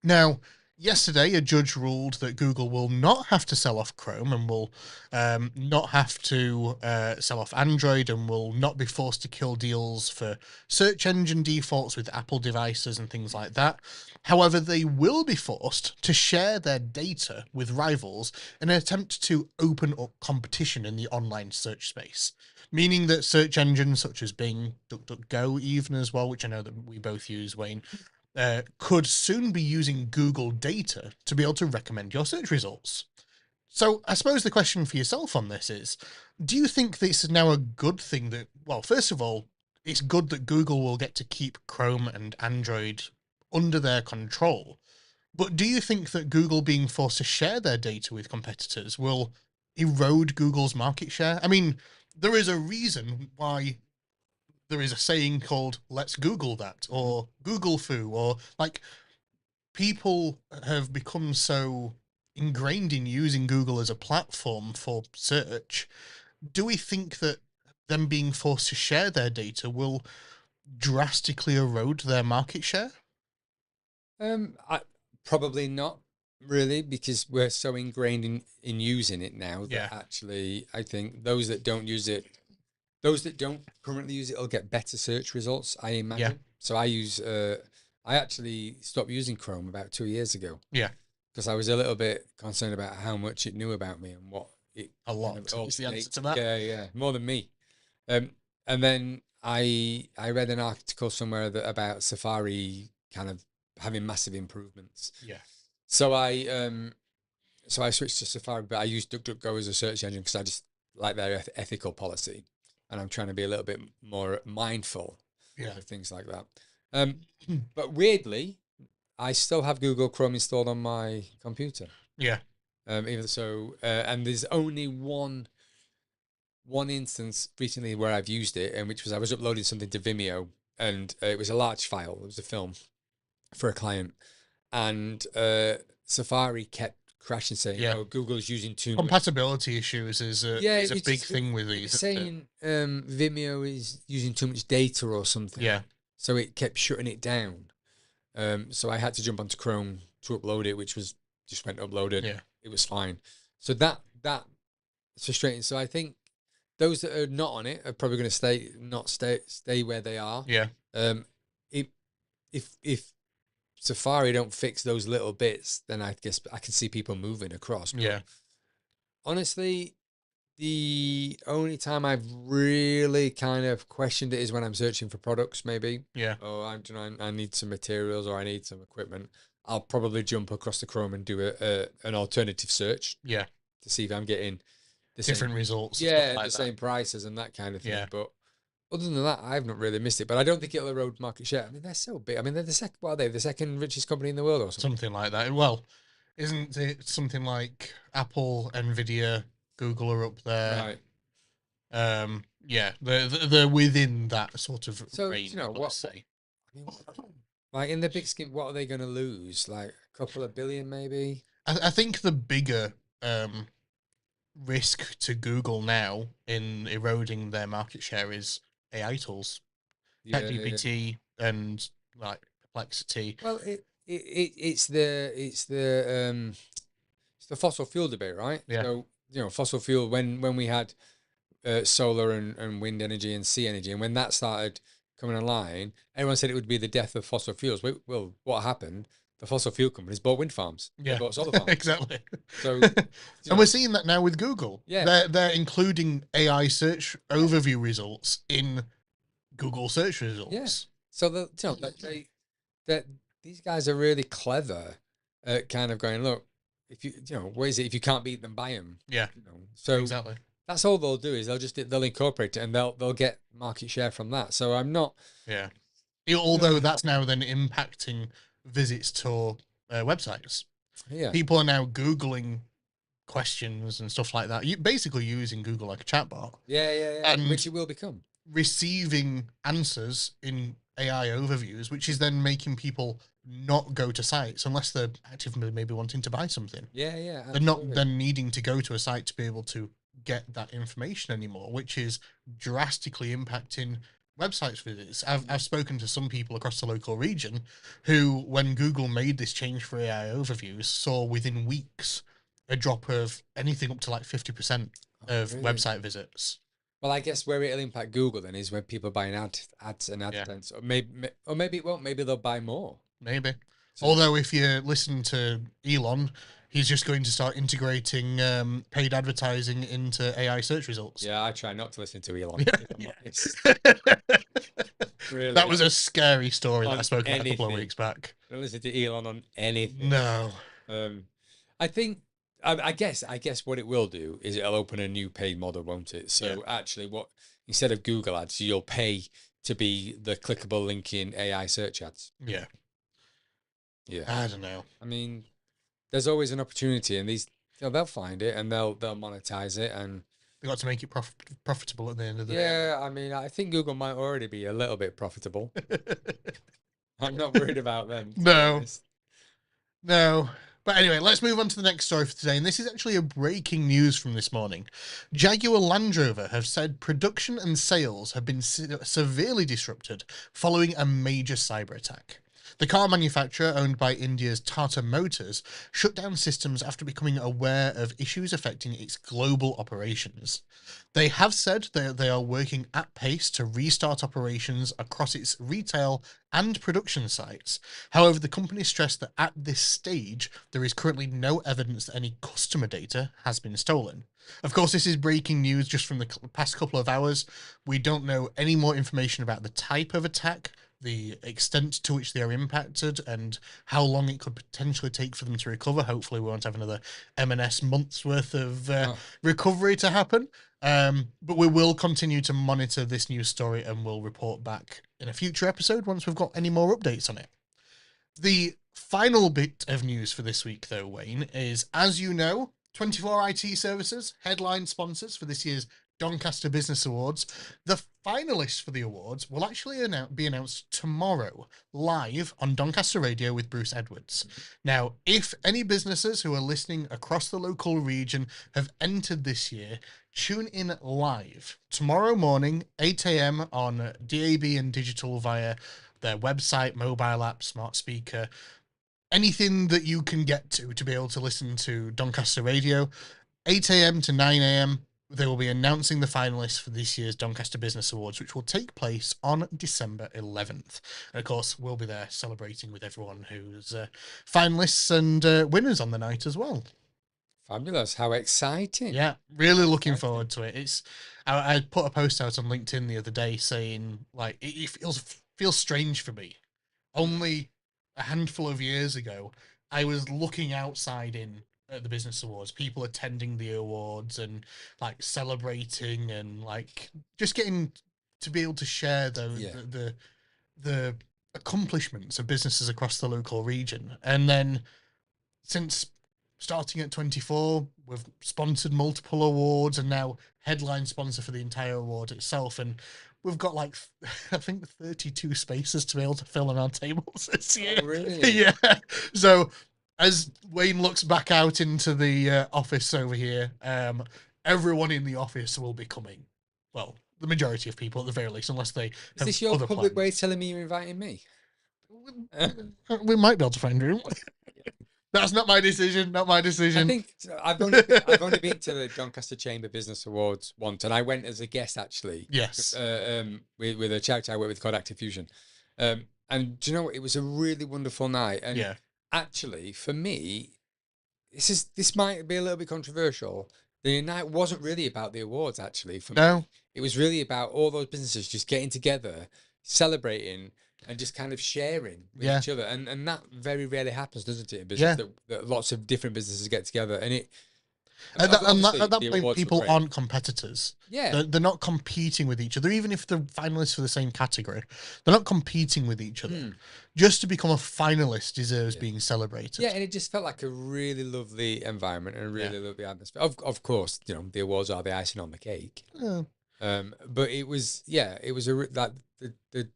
Now, yesterday, a judge ruled that Google will not have to sell off Chrome, and will not have to sell off Android, and will not be forced to kill deals for search engine defaults with Apple devices and things like that. However, they will be forced to share their data with rivals in an attempt to open up competition in the online search space. Meaning that search engines such as Bing, DuckDuckGo even as well, which I know that we both use, Wayne, could soon be using Google data to be able to recommend your search results. So I suppose the question for yourself on this is, do you think this is now a good thing that, well, first of all, it's good that Google will get to keep Chrome and Android under their control, but do you think that Google being forced to share their data with competitors will erode Google's market share? I mean, there is a reason why there is a saying called "Let's Google that" or "Google foo," or like, people have become so ingrained in using Google as a platform for search. Do we think that them being forced to share their data will drastically erode their market share? Probably not. really, because we're so ingrained in using it now that Yeah. actually I think those that don't use it, those that don't currently use it, will get better search results, I imagine. So I actually stopped using Chrome about 2 years ago. Yeah. Because I was a little bit concerned about how much it knew about me and what it A lot is the answer to that. Yeah, more than me. And then I read an article somewhere that about Safari kind of having massive improvements. Yeah. So I switched to Safari, but I use DuckDuckGo as a search engine because I just like their ethical policy, and I'm trying to be a little bit more mindful of things like that. But weirdly, I still have Google Chrome installed on my computer. Yeah. Even so, and there's only one instance recently where I've used it, and which was I was uploading something to Vimeo, and it was a large file. It was a film for a client, and Safari kept crashing, saying, "Oh, Google's using too much." Compatibility issues is a big thing with these. Saying Vimeo is using too much data or something. Yeah. So it kept shutting it down. So I had to jump onto Chrome to upload it, which was just went uploaded. Yeah. It was fine. So that's frustrating. So I think those that are not on it are probably going to stay where they are. Yeah. If Safari don't fix those little bits, then I guess I can see people moving across. But yeah. Honestly, the only time I've really kind of questioned it is when I'm searching for products, maybe. Yeah. Oh, I need some materials or I need some equipment. I'll probably jump across the Chrome and do an alternative search. Yeah. To see if I'm getting the different results. Yeah, like the same prices and that kind of thing. Yeah. But other than that, I've not really missed it. But I don't think it'll erode market share. I mean, they're so big. I mean, they're the second. What are they? The second richest company in the world, or something? Something like that. Well, isn't it something like Apple, Nvidia, Google are up there? Right. Yeah, they're within that sort of range. You know, let's say. Like in the big scheme, what are they going to lose? Like a couple of billion, maybe. I think the bigger risk to Google now in eroding their market share is AI tools, ChatGPT and like Perplexity. Well, it's the fossil fuel debate, right? Yeah. So fossil fuel when we had solar and wind energy and sea energy, and when that started coming online, everyone said it would be the death of fossil fuels. Well, what happened? The fossil fuel companies bought wind farms. Yeah, they bought solar farms. Exactly. So, and we're seeing that now with Google. Yeah, they're including AI search overview results in Google search results. Yeah. So that these guys are really clever at kind of going, look, if what is it? If you can't beat them, buy them. Yeah. So exactly. That's all they'll do is they'll incorporate it and they'll get market share from that. So I'm not. Yeah. Although that's now then impacting visits to websites. Yeah. People are now Googling questions and stuff like that. You basically using Google like a chatbot. Yeah. And which it will become. Receiving answers in AI overviews, which is then making people not go to sites unless they're actively maybe wanting to buy something. Yeah. Absolutely. They're not then needing to go to a site to be able to get that information anymore, which is drastically impacting websites visits. I've spoken to some people across the local region who, when Google made this change for AI overviews, saw within weeks a drop of anything up to like 50% of website visits. Well, I guess where it'll impact Google then is when people are buying ads and AdSense, or maybe it won't. Maybe they'll buy more. Maybe. So, although if you listen to Elon, he's just going to start integrating paid advertising into AI search results. Yeah, I try not to listen to Elon. Really? That was a scary story that I spoke about a couple of weeks back. Don't listen to Elon on anything. No. I think, I guess what it will do is it'll open a new paid model, won't it? So actually, instead of Google ads, you'll pay to be the clickable link in AI search ads. Yeah. Yeah. I don't know. I mean, there's always an opportunity, and they'll find it and they'll monetize it, and they got to make it profitable at the end of the day. Yeah, I mean, I think Google might already be a little bit profitable. I'm not worried about them. No. But anyway, let's move on to the next story for today. And this is actually a breaking news from this morning. Jaguar Land Rover have said production and sales have been severely disrupted following a major cyber attack. The car manufacturer, owned by India's Tata Motors, shut down systems after becoming aware of issues affecting its global operations. They have said that they are working at pace to restart operations across its retail and production sites. However, the company stressed that at this stage, there is currently no evidence that any customer data has been stolen. Of course, this is breaking news just from the past couple of hours. We don't know any more information about the type of attack, the extent to which they are impacted, and how long it could potentially take for them to recover. Hopefully, we won't have another M&S month's worth of recovery to happen. But we will continue to monitor this news story and we'll report back in a future episode once we've got any more updates on it. The final bit of news for this week, though, Wayne, is, as you know, 24 IT Services, headline sponsors for this year's Doncaster Business Awards. The finalists for the awards will actually be announced tomorrow, live on Doncaster Radio with Bruce Edwards. Now, if any businesses who are listening across the local region have entered this year, tune in live tomorrow morning, 8 a.m. on DAB and digital via their website, mobile app, smart speaker, anything that you can get to be able to listen to Doncaster Radio. 8 a.m. to 9 a.m. they will be announcing the finalists for this year's Doncaster Business Awards, which will take place on December 11th. And of course, we'll be there celebrating with everyone who's finalists and winners on the night as well. Fabulous. How exciting. Yeah, really looking forward to it. I put a post out on LinkedIn the other day saying, like, it feels strange for me. Only a handful of years ago, I was looking outside in at the Business Awards, people attending the awards and like celebrating and like just getting to be able to share the accomplishments of businesses across the local region. And then since starting at 24, we've sponsored multiple awards and now headline sponsor for the entire award itself. And we've got like, I think 32 spaces to be able to fill on our tables this year. Oh, really? Yeah. So as Wayne looks back out into the office over here, everyone in the office will be coming. Well, the majority of people at the very least, unless they Is have this your other public plans. way of telling me you're inviting me? We might be able to find room. That's not my decision. Not my decision. I think I've only been to the Doncaster Chamber Business Awards once, and I went as a guest actually. Yes. With a charity I work with called Active Fusion, and do you know what? It was a really wonderful night. And yeah. Actually, for me, this might be a little bit controversial. The night wasn't really about the awards. Actually, for me, it was really about all those businesses just getting together, celebrating, and just kind of sharing with each other. And that very rarely happens, doesn't it, in business? That lots of different businesses get together. And it... At that point, people aren't competitors. Yeah. They're not competing with each other, even if they're finalists for the same category. They're not competing with each other. Just to become a finalist deserves being celebrated. Yeah, and it just felt like a really lovely environment and a really lovely atmosphere. Of course, you know, the awards are the icing on the cake. Yeah. But it was, the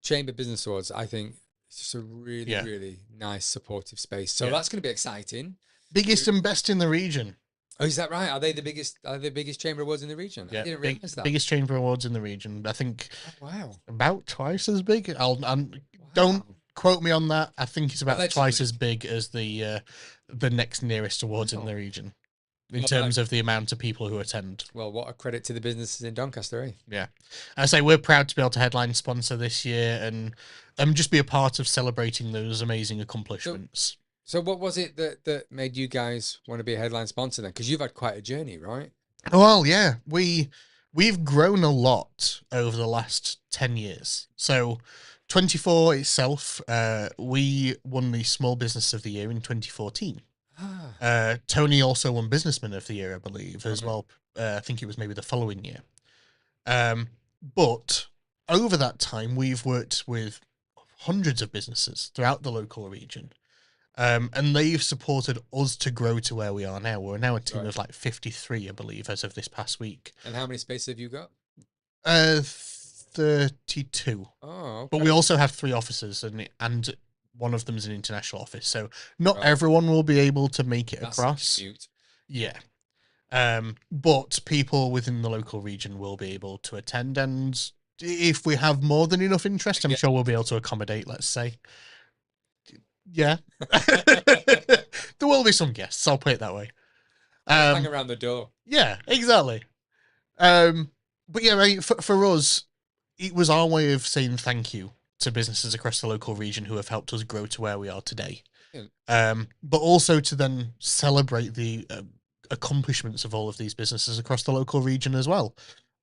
Chamber Business Awards, I think it's just a really, really nice supportive space. So that's going to be exciting. Biggest and best in the region. Oh, is that right? Are they the biggest? Are they the biggest chamber awards in the region? Yeah, I didn't realize that. Biggest chamber awards in the region. I think. Oh, wow. About twice as big. Don't quote me on that. I think it's about twice as big as the next nearest awards in the region, in terms of the amount of people who attend. Well, what a credit to the businesses in Doncaster, eh? Yeah, I say we're proud to be able to headline sponsor this year and just be a part of celebrating those amazing accomplishments. So what was it that made you guys want to be a headline sponsor then? Because you've had quite a journey, right? Well, yeah, we've grown a lot over the last 10 years. So 24 itself, we won the Small Business of the Year in 2014. Tony also won Businessman of the Year, I believe, as well. I think it was maybe the following year. But over that time, we've worked with hundreds of businesses throughout the local region. And they've supported us to grow to where we are now. We're now a team of like 53, I believe, as of this past week. And how many spaces have you got? 32. Oh, okay. But we also have 3 offices, and one of them is an international office. So not everyone will be able to make it across. Yeah. But people within the local region will be able to attend. And if we have more than enough interest, I'm sure we'll be able to accommodate, let's say. Yeah. There will be some guests, I'll put it that way. Hang around the door. Yeah, exactly. But yeah, right, for us, it was our way of saying thank you to businesses across the local region who have helped us grow to where we are today. But also to then celebrate the accomplishments of all of these businesses across the local region as well,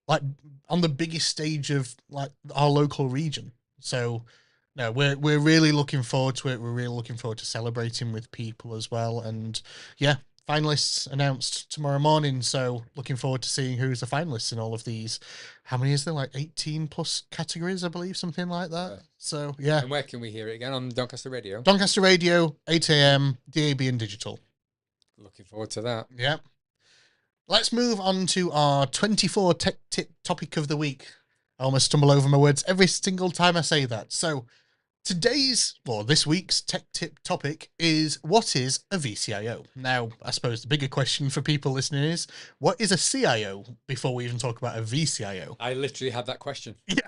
like on the biggest stage of like our local region. So, no, we're really looking forward to it. We're really looking forward to celebrating with people as well. And yeah, finalists announced tomorrow morning. So looking forward to seeing who's the finalists in all of these. How many is there? Like 18 plus categories, I believe, something like that. So yeah. And where can we hear it again? On Doncaster Radio? Doncaster Radio, 8 a.m, DAB and digital. Looking forward to that. Yeah. Let's move on to our 24 tech tip topic of the week. I almost stumble over my words every single time I say that. So this week's tech tip topic is, what is a VCIO? Now, I suppose the bigger question for people listening is, what is a CIO before we even talk about a VCIO? I literally had that question. Yeah.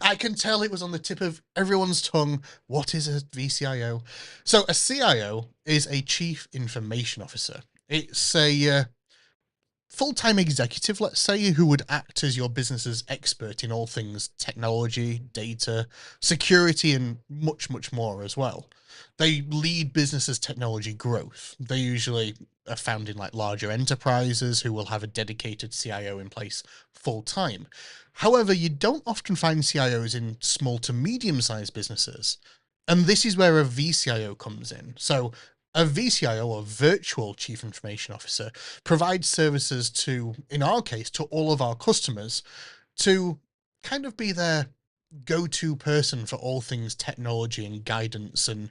I can tell it was on the tip of everyone's tongue. What is a VCIO? So a CIO is a Chief Information Officer. It's a full-time executive, let's say, who would act as your business's expert in all things technology, data, security, and much, much more as well. They lead businesses' technology growth. They usually are found in like larger enterprises who will have a dedicated CIO in place full-time. However, you don't often find CIOs in small to medium-sized businesses. And this is where a VCIO comes in. So a VCIO, or Virtual Chief Information Officer, provides services to, in our case, to all of our customers to kind of be their go-to person for all things technology and guidance and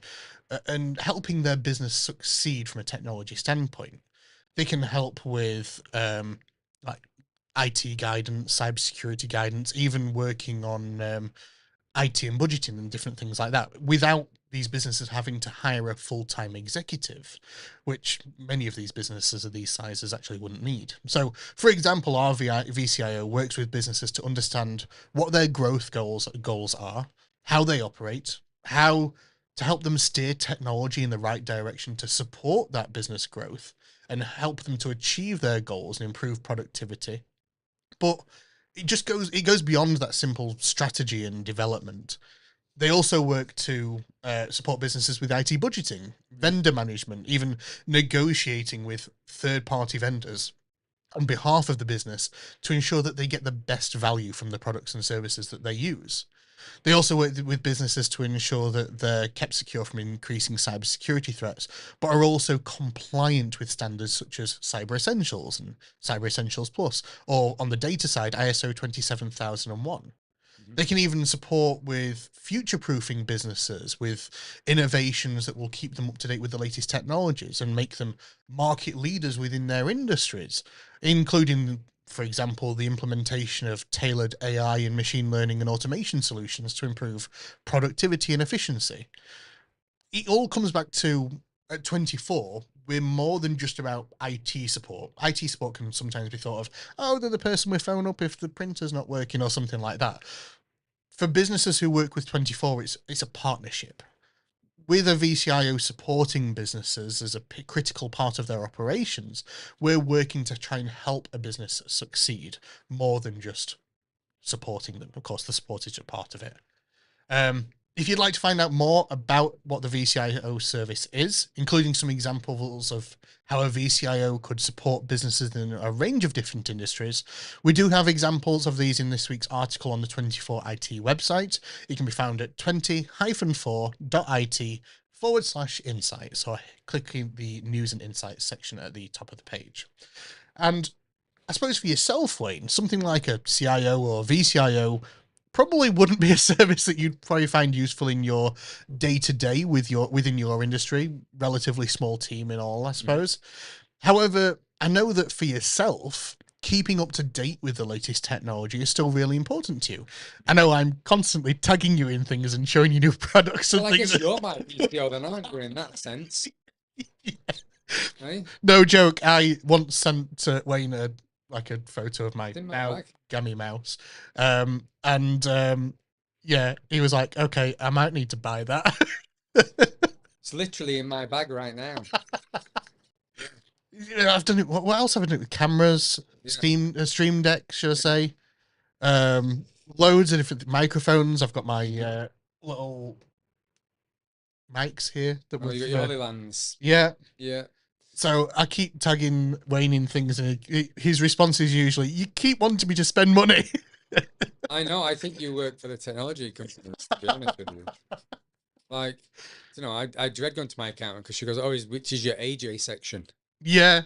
helping their business succeed from a technology standpoint. They can help with like IT guidance, cybersecurity guidance, even working on IT and budgeting and different things like that, without these businesses having to hire a full-time executive, which many of these businesses of these sizes actually wouldn't need. So, for example, our VCIO works with businesses to understand what their growth goals are, how they operate, how to help them steer technology in the right direction to support that business growth and help them to achieve their goals and improve productivity. But it goes beyond that simple strategy and development. They also work to support businesses with IT budgeting, vendor management, even negotiating with third-party vendors on behalf of the business to ensure that they get the best value from the products and services that they use. They also work with businesses to ensure that they're kept secure from increasing cybersecurity threats, but are also compliant with standards such as Cyber Essentials and Cyber Essentials Plus, or on the data side, ISO 27001. They can even support with future-proofing businesses with innovations that will keep them up to date with the latest technologies and make them market leaders within their industries, including, for example, the implementation of tailored AI and machine learning and automation solutions to improve productivity and efficiency. It all comes back to, at 24, we're more than just about IT support. IT support can sometimes be thought of, oh, they're the person we phone up if the printer's not working or something like that. For businesses who work with 24, it's a partnership. With a VCIO supporting businesses as a critical part of their operations, we're working to try and help a business succeed more than just supporting them. Of course, the support is a part of it. If you'd like to find out more about what the VCIO service is, including some examples of how a VCIO could support businesses in a range of different industries, we do have examples of these in this week's article on the 24 IT website. It can be found at 20-4.it/insights, or clicking the news and insights section at the top of the page. And I suppose for yourself, Wayne, something like a CIO or VCIO probably wouldn't be a service that you'd probably find useful in your day-to-day within your industry. Relatively small team and all, I suppose. However, I know that for yourself, keeping up to date with the latest technology is still really important to you. I know I'm constantly tagging you in things and showing you new products and Well, I things. guess you're my VCIO then, aren't you, in that sense? Yeah. Hey? No joke. I once sent Wayne a photo of my gammy mouse. Yeah, he was like, okay, I might need to buy that. It's literally in my bag right now. I've done it. What else have I done with cameras? Yeah. Stream Deck, should I say? Loads of different microphones. I've got my little mics here that Oh, you we've. got your Holylands. Yeah. Yeah. So I keep tagging Wayne in things, and his response is usually, "You keep wanting me to spend money." I know. I think you work for the technology company, to be honest with you. Like, you know, I dread going to my accountant because she goes, "Oh, which is your AJ section?" Yeah,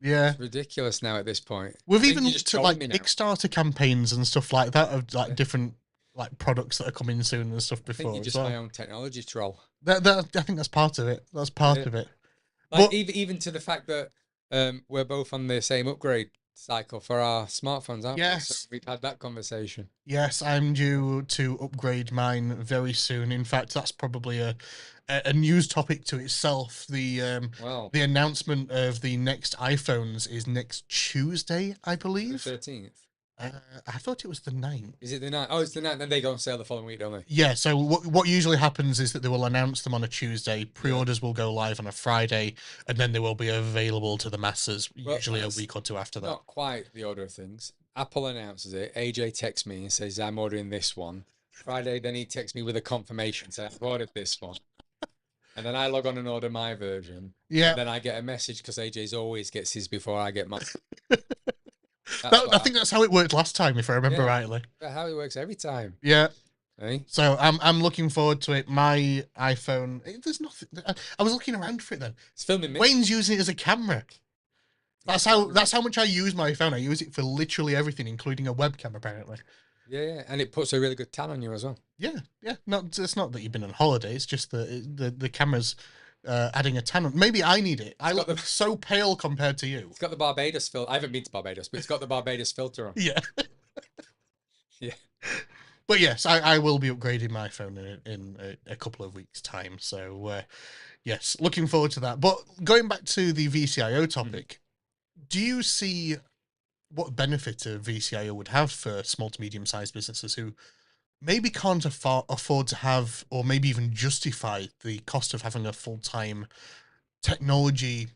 yeah. It's ridiculous now at this point. We've I think even you looked just at told like me now. Kickstarter campaigns and stuff like that of like Yeah. different like products that are coming soon and stuff I think before you're as just well. my own technology troll. That I think that's part of it. That's part of it. Like But even to the fact that we're both on the same upgrade cycle for our smartphones, aren't we? So yes, we've had that conversation. yes, I'm due to upgrade mine very soon. In fact, that's probably a news topic to itself. Well, The announcement of the next iPhones is next Tuesday, I the believe. 13th. I thought it was the 9th. Is it the 9th? Oh, it's the 9th. Then they go on sale the following week, don't they? Yeah, so what usually happens is that they will announce them on a Tuesday, pre-orders will go live on a Friday, and then they will be available to the masses Well, usually a week or two after that. Not quite the order of things. Apple announces it. AJ texts me and says, I'm ordering this one. Friday, then he texts me with a confirmation saying, I've ordered this one. And then I log on and order my version. Yeah. And then I get a message because AJ's always gets his before I get mine. I think that's how it worked last time, if I remember rightly. That's how it works every time. Yeah. Eh? So I'm looking forward to it. My iPhone, there's nothing. I was looking around for it then. It's filming me. Wayne's using it as a camera. That's how much I use my phone. I use it for literally everything, including a webcam, apparently. Yeah, and it puts a really good tan on you as well. Yeah. It's not that you've been on holiday. It's just the camera's adding a tan on. Maybe I need it. I look so pale compared to you. It's got the Barbados filter. I haven't been to Barbados, but it's got the Barbados filter on. Yeah. Yeah. But yes, I will be upgrading my phone in a couple of weeks' time. So yes, looking forward to that. But going back to the VCIO topic, do you see what benefit a VCIO would have for small to medium-sized businesses who maybe can't afford to have, or maybe even justify the cost of having a full-time technology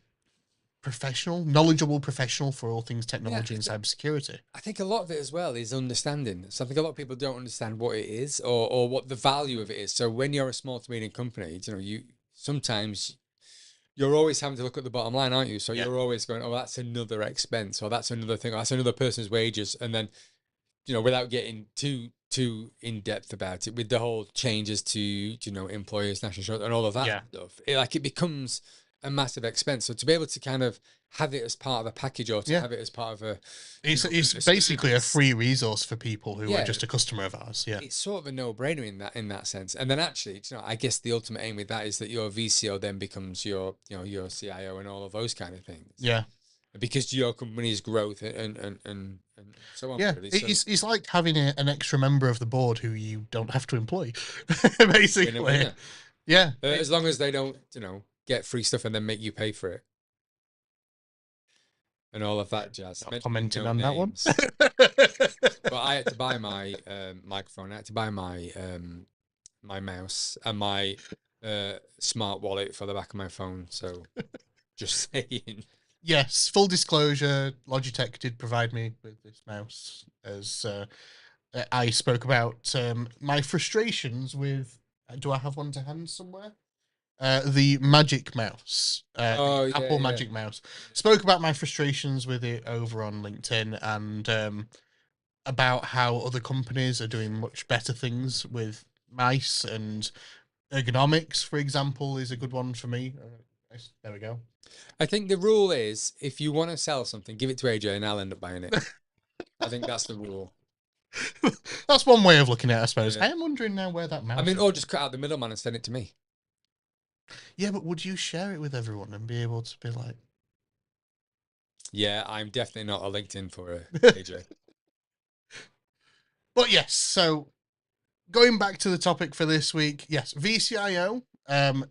professional, knowledgeable professional for all things technology and cybersecurity? I think a lot of it as well is understanding. So I think a lot of people don't understand what it is or what the value of it is. So when you're a small to medium company, you know, sometimes you're always having to look at the bottom line, aren't you? So you're always going, oh, that's another expense, or that's another thing, or that's another person's wages. And then, you know, without getting too in depth about it, with the whole changes to, you know, employers, national insurance, and all of that stuff, it becomes a massive expense. So to be able to kind of have it as part of a package, or to have it as part of a, it's basically a free resource for people who are just a customer of ours. Yeah, it's sort of a no-brainer in that sense. And then actually, you know, I guess the ultimate aim with that is that your VCO then becomes your, you know, your CIO and all of those kind of things. Yeah, because your company's growth and so on. Yeah, really. It's like having an extra member of the board who you don't have to employ, basically. Yeah, as long as they don't, you know, get free stuff and then make you pay for it. And all of that jazz. Not commenting on that one. But I had to buy my microphone. I had to buy my my mouse and my smart wallet for the back of my phone. So, just saying. Yes, full disclosure, Logitech did provide me with this mouse, as I spoke about my frustrations with. Do I have one to hand somewhere? The Magic Mouse, Apple Magic Mouse. Spoke about my frustrations with it over on LinkedIn, and about how other companies are doing much better things with mice, and ergonomics, for example, is a good one for me. There we go. I think the rule is, if you want to sell something, give it to AJ and I'll end up buying it. I think that's the rule. That's one way of looking at it, I suppose. I am wondering now where that mouse is. or just cut out the middleman and send it to me. Yeah, but would you share it with everyone and be able to be like... Yeah, I'm definitely not a LinkedIn for AJ. But yes, so going back to the topic for this week, yes, VCIO,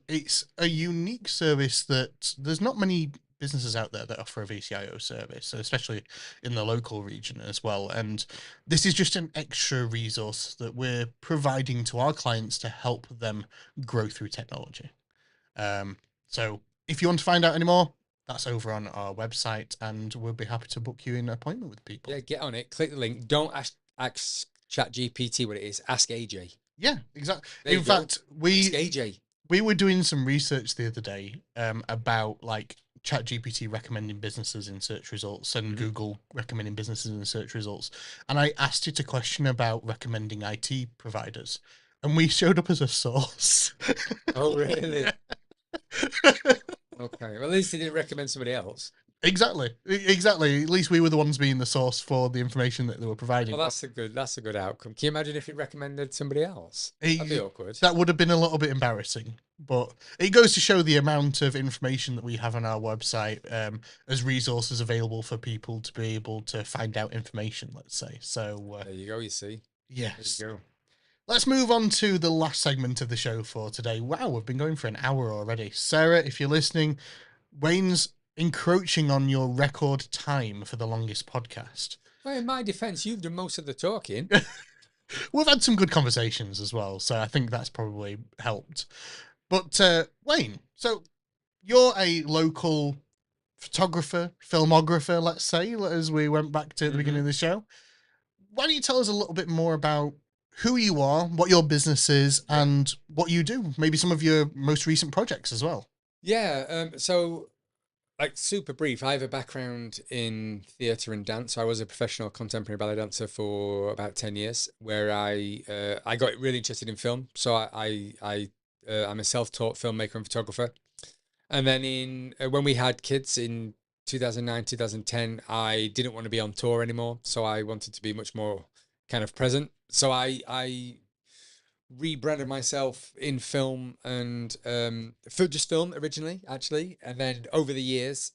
it's a unique service that there's not many businesses out there that offer a VCIO service, so especially in the local region as well. And this is just an extra resource that we're providing to our clients to help them grow through technology. So if you want to find out any more, that's over on our website, and we'll be happy to book you in an appointment with people. Yeah, get on it. Click the link. Don't ask ChatGPT what it is. Ask AJ. Yeah, exactly. There In you go. fact, Ask AJ. we were doing some research the other day about like ChatGPT recommending businesses in search results and Google recommending businesses in search results. And I asked it a question about recommending IT providers, and we showed up as a source. Oh, really? Okay. Well, at least he didn't recommend somebody else. Exactly. At least we were the ones being the source for the information that they were providing. Well, that's a good outcome. Can you imagine if it recommended somebody else? That'd be awkward. That would have been a little bit embarrassing, but it goes to show the amount of information that we have on our website as resources available for people to be able to find out information, let's say. So there you go, you see. Yes. There you go. Let's move on to the last segment of the show for today. Wow, we've been going for an hour already. Sarah, if you're listening, Wayne's encroaching on your record time for the longest podcast. Well, in my defense, you've done most of the talking. We've had some good conversations as well, so I think that's probably helped. But Wayne, so you're a local photographer, filmographer, let's say, as we went back to the beginning of the show. Why don't you tell us a little bit more about who you are, what your business is, and what you do? Maybe some of your most recent projects as well. Yeah, so like super brief, I have a background in theatre and dance. I was a professional contemporary ballet dancer for about 10 years, where I got really interested in film. So I'm a self-taught filmmaker and photographer. And then when we had kids in 2009, 2010, I didn't want to be on tour anymore. So I wanted to be much more kind of present. So I rebranded myself in film and just film originally, actually. And then over the years,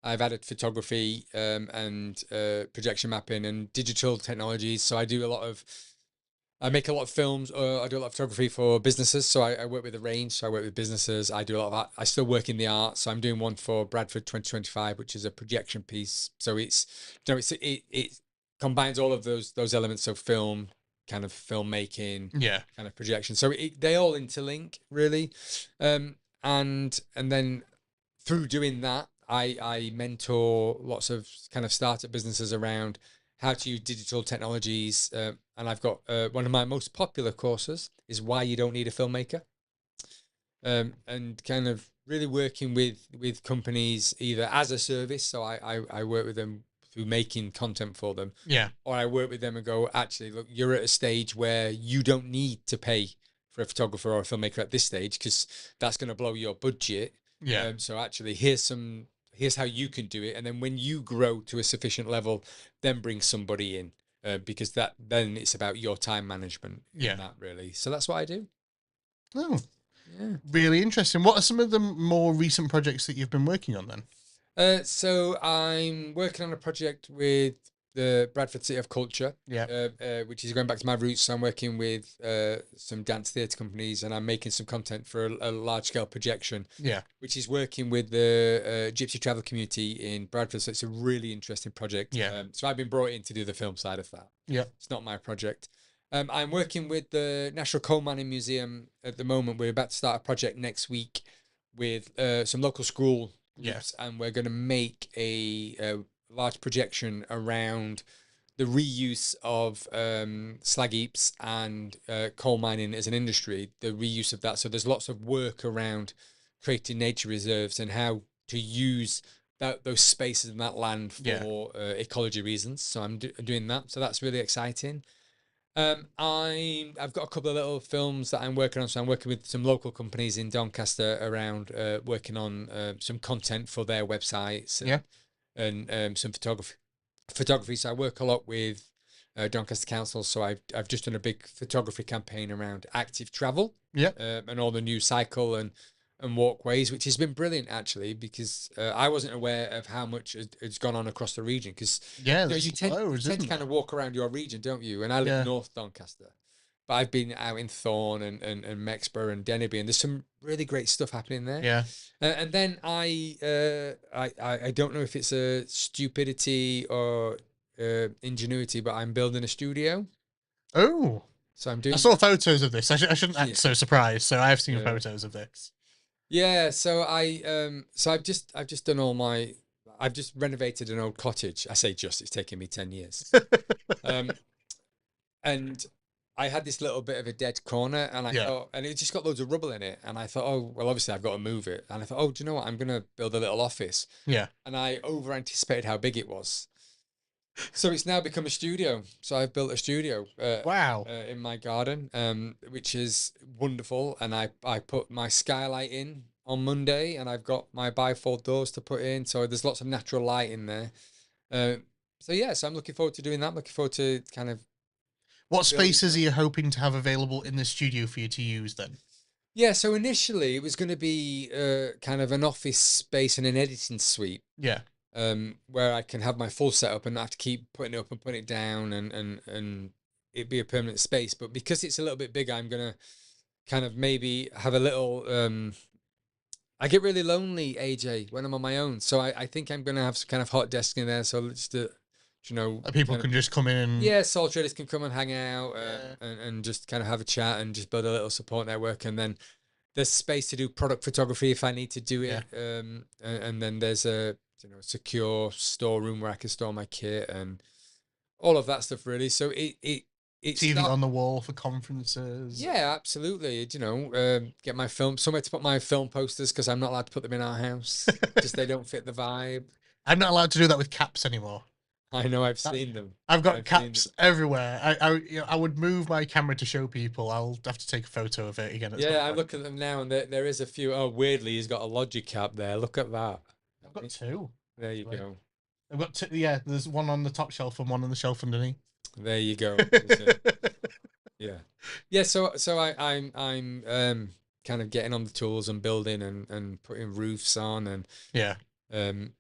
I've added photography and projection mapping and digital technologies. So I make a lot of films. I do a lot of photography for businesses. So I work with a range. So I work with businesses. I do a lot of art. I still work in the arts. So I'm doing one for Bradford 2025, which is a projection piece. So it combines all of those elements of film, kind of filmmaking, kind of projection. So they all interlink really. And then through doing that, I mentor lots of kind of startup businesses around how to use digital technologies. And I've got one of my most popular courses is Why You Don't Need a Filmmaker. And kind of really working with companies either as a service. So I work with them through making content for them. Yeah. Or I work with them and go, actually, look, you're at a stage where you don't need to pay for a photographer or a filmmaker at this stage because that's going to blow your budget. Yeah. So actually, here's how you can do it. And then when you grow to a sufficient level, then bring somebody in because then it's about your time management. Yeah. That really. So that's what I do. Oh, yeah. Really interesting. What are some of the more recent projects that you've been working on then? So I'm working on a project with the Bradford City of Culture, which is going back to my roots. So I'm working with some dance theatre companies, and I'm making some content for a large-scale projection, which is working with the Gypsy travel community in Bradford. So it's a really interesting project. So I've been brought in to do the film side of that. It's not my project. I'm working with the National Coal Mining Museum at the moment. We're about to start a project next week with some local school groups, and we're going to make a large projection around the reuse of slag heaps and coal mining as an industry, the reuse of that. So there's lots of work around creating nature reserves and how to use those spaces in that land for ecology reasons. So I'm doing that. So that's really exciting. I've got a couple of little films that I'm working on. So I'm working with some local companies in Doncaster around working on some content for their websites and some photography. So I work a lot with Doncaster Council. So I've just done a big photography campaign around active travel and all the new cycle and walkways, which has been brilliant actually, because I wasn't aware of how much has gone on across the region. Because you tend to kind of walk around your region, don't you? And I live north Doncaster, but I've been out in Thorn and Mexborough and Denby, and there's some really great stuff happening there. Yeah. And then I don't know if it's a stupidity or ingenuity, but I'm building a studio. Oh. So I'm doing. I saw photos of this. I shouldn't act Yeah. so surprised. So I have seen Yeah. photos of this. Yeah, so I've just done all my. I've just renovated an old cottage. I say just, it's taken me 10 years. And I had this little bit of a dead corner, and I thought, and it just got loads of rubble in it. And I thought, oh, well, obviously I've got to move it. And I thought, oh, do you know what? I'm going to build a little office. Yeah. And I over anticipated how big it was. So it's now become a studio. So I've built a studio. Wow. In my garden, which is wonderful. And I put my skylight in on Monday, and I've got my bifold doors to put in. So there's lots of natural light in there. So yeah, so I'm looking forward to doing that. I'm looking forward to kind of. What spaces are you hoping to have available in the studio for you to use then? Yeah, so initially it was going to be kind of an office space and an editing suite. Yeah. Where I can have my full setup and not have to keep putting it up and putting it down and it be a permanent space. But because it's a little bit bigger, I'm going to kind of maybe have a little. I get really lonely, AJ, when I'm on my own. So I think I'm going to have some kind of hot desk in there. So just you know, people can just come in and sole traders can come and hang out and just kind of have a chat and just build a little support network. And then there's space to do product photography if I need to do it. Yeah. And then there's a secure storeroom where I can store my kit and all of that stuff really. So it's TV on the wall for conferences. Yeah, absolutely. Get my film somewhere to put my film posters because I'm not allowed to put them in our house. Just they don't fit the vibe. I'm not allowed to do that with caps anymore. I know, I've seen them. I've got caps everywhere. I would move my camera to show people. I'll have to take a photo of it again. Yeah, I look at them now, and there is a few. Oh, weirdly, he's got a Logic cap there. Look at that. I've got two. There you go. I've got two. Yeah, there's one on the top shelf and one on the shelf underneath. There you go. Yeah. So I'm kind of getting on the tools and building and putting roofs on and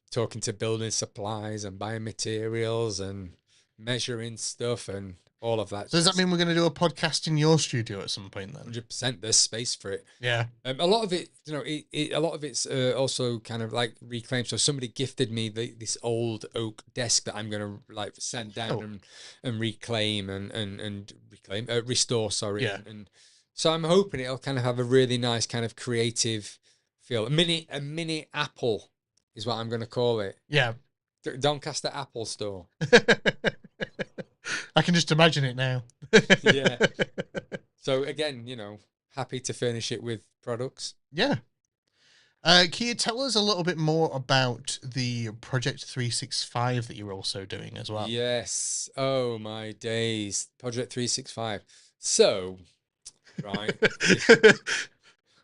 talking to building supplies and buying materials and measuring stuff and all of that. So does that mean we're going to do a podcast in your studio at some point then? 100%. There's space for it. Yeah. A lot of it, a lot of it's also kind of like reclaimed. So somebody gifted me this old oak desk that I'm going to like send down and reclaim and restore. Sorry. Yeah. And so I'm hoping it'll kind of have a really nice kind of creative feel. A mini Apple is what I'm going to call it. Yeah. Doncaster Apple Store. I can just imagine it now. Yeah. So again, happy to furnish it with products. Yeah. Can you tell us a little bit more about the Project 365 that you're also doing as well? Yes. Oh my days. Project 365. So, right.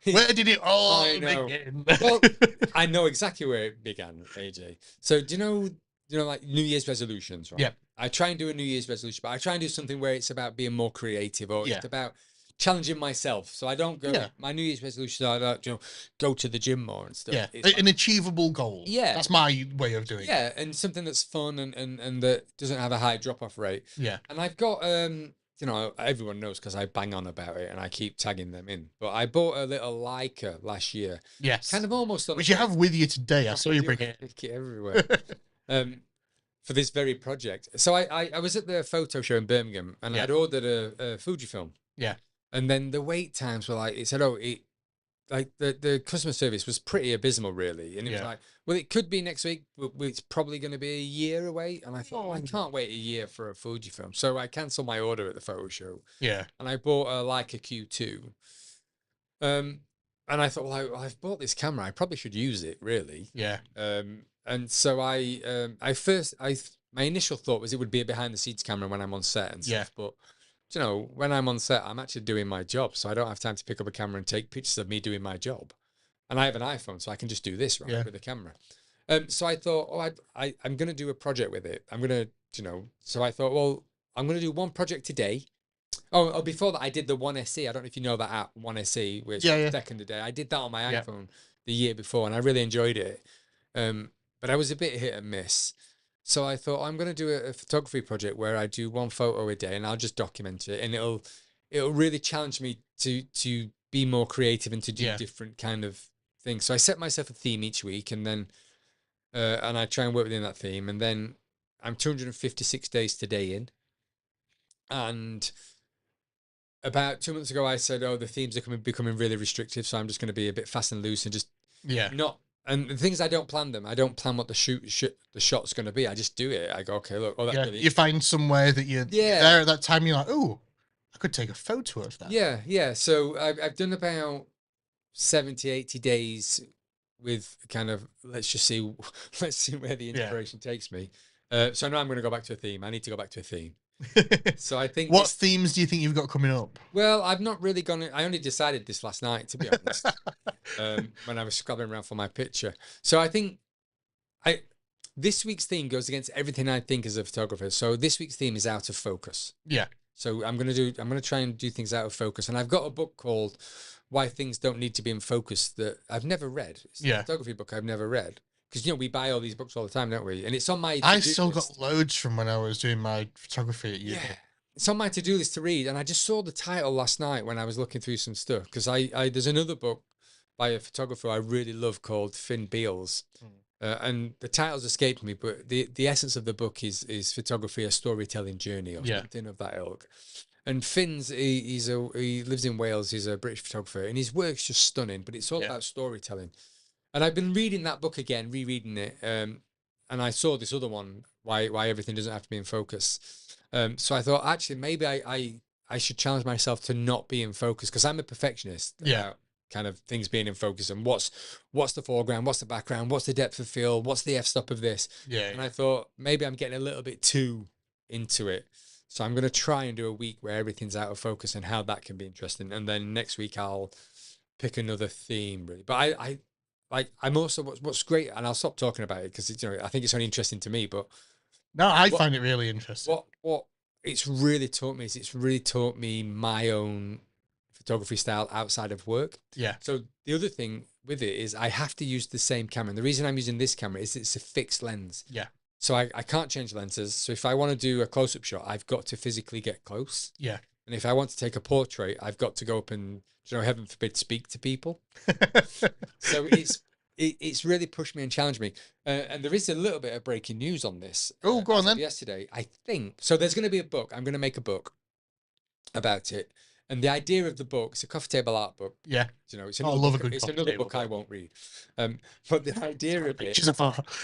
Where did it all begin? Well, I know exactly where it began, AJ. So do you know, like New Year's resolutions, right? Yeah. I try and do a New Year's resolution, but I try and do something where it's about being more creative or it's about challenging myself. So I don't go, my New Year's resolution, I don't, go to the gym more and stuff. Yeah. It's an achievable goal. Yeah. That's my way of doing it. Yeah. And something that's fun and that doesn't have a high drop-off rate. Yeah. And I've got, everyone knows because I bang on about it and I keep tagging them in. But I bought a little Leica last year. Yes. Kind of almost on which you have with you today. I saw you bring it. Take it everywhere. For this very project. So I was at the photo show in Birmingham and I'd ordered a Fujifilm. Yeah. And then the wait times were like, it said, the customer service was pretty abysmal, really. And it was like, well, it could be next week, but it's probably going to be a year away. And I thought, I can't wait a year for a Fujifilm. So I cancelled my order at the photo show. Yeah. And I bought a Leica Q2. And I thought, well, I've bought this camera. I probably should use it, really. Yeah. And so my initial thought was it would be a behind the scenes camera when I'm on set and stuff. But when I'm on set, I'm actually doing my job, so I don't have time to pick up a camera and take pictures of me doing my job. And I have an iPhone, so I can just do this with the camera. So I thought, I'm going to do a project with it. I'm going to, so I thought, well, I'm going to do one project today. Oh, before that, I did the One SE. I don't know if you know that app, One SE, which is second a day. I did that on my iPhone the year before, and I really enjoyed it. But I was a bit hit and miss. So I thought I'm going to do a photography project where I do one photo a day and I'll just document it, and it'll really challenge me to be more creative and to do different kind of things. So I set myself a theme each week, and then and I try and work within that theme, and then I'm 256 days today in, and about 2 months ago I said, oh, the themes are becoming really restrictive, so I'm just going to be a bit fast and loose and just not. And the things, I don't plan them. I don't plan what the shot's going to be. I just do it. I go, okay, look, oh, that's really you find somewhere that you're there at that time. You're like, oh, I could take a photo of that. Yeah. So I've done about 70, 80 days with kind of, let's see where the inspiration takes me. So now I'm going to go back to a theme. I need to go back to a theme. So I think what themes do you think you've got coming up? Well, I've not really gone. I only decided this last night, to be honest, when I was scrubbing around for my picture. So I think this week's theme goes against everything I think as a photographer. So this week's theme is out of focus. Yeah. So I'm gonna try and do things out of focus, and I've got a book called Why Things Don't Need to Be in Focus that I've never read. It's a photography book I've never read. Because, we buy all these books all the time, don't we? And it's on my I still got loads from when I was doing my photography at uni. Yeah. It's on my to-do list to read. And I just saw the title last night when I was looking through some stuff. Because there's another book by a photographer I really love called Finn Beals. And the title's escaped me, but the essence of the book is photography, a storytelling journey, or something of that ilk. And Finn's, he lives in Wales. He's a British photographer. And his work's just stunning, but it's all about storytelling. And I've been reading that book again, rereading it, and I saw this other one, why everything doesn't have to be in focus. So I thought, actually, maybe I should challenge myself to not be in focus, because I'm a perfectionist about kind of things being in focus, and what's the foreground, what's the background, what's the depth of field, what's the f-stop of this. And I thought, maybe I'm getting a little bit too into it. So I'm going to try and do a week where everything's out of focus and how that can be interesting. And then next week I'll pick another theme, really. But I'm also, what's great, and I'll stop talking about it because I think it's only interesting to me. But no, I find it really interesting. What it's really taught me is it's really taught me my own photography style outside of work. Yeah. So the other thing with it is I have to use the same camera, and the reason I'm using this camera is it's a fixed lens. Yeah. So I can't change lenses. So if I want to do a close-up shot, I've got to physically get close. Yeah. And if I want to take a portrait, I've got to go up and, heaven forbid, speak to people. So it's really pushed me and challenged me. And there is a little bit of breaking news on this. Oh, go on then. Yesterday, I think. So there's going to be a book. I'm going to make a book about it. And the idea of the book, it's a coffee table art book. Yeah. It's another book I won't read. But the idea of it.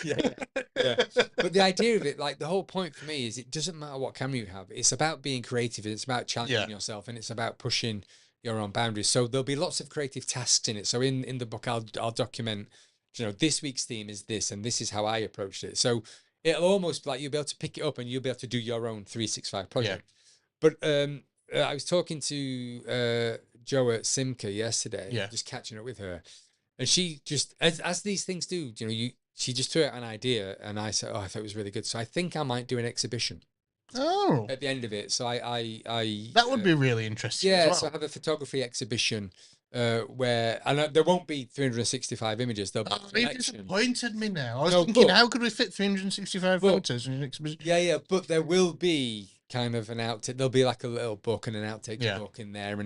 Yeah. But the idea of it, like the whole point for me is it doesn't matter what camera you have. It's about being creative. It's about challenging yourself, and it's about pushing your own boundaries. So there'll be lots of creative tasks in it. So in the book, I'll document, this week's theme is this, and this is how I approached it. So it'll almost like you'll be able to pick it up and you'll be able to do your own 365 project. But I was talking to Jo at Simca yesterday, just catching up with her, and she just, as these things do, she just threw out an idea, and I said, oh, I thought it was really good. So I think I might do an exhibition. Oh, at the end of it. So I that would be really interesting. Yeah, as well. so I have a photography exhibition where, and there won't be 365 images. There'll be you disappointed me now. I was thinking, how could we fit 365 photos in an exhibition? Yeah, but there will be kind of an outtake. There'll be like a little book and an outtake book in there,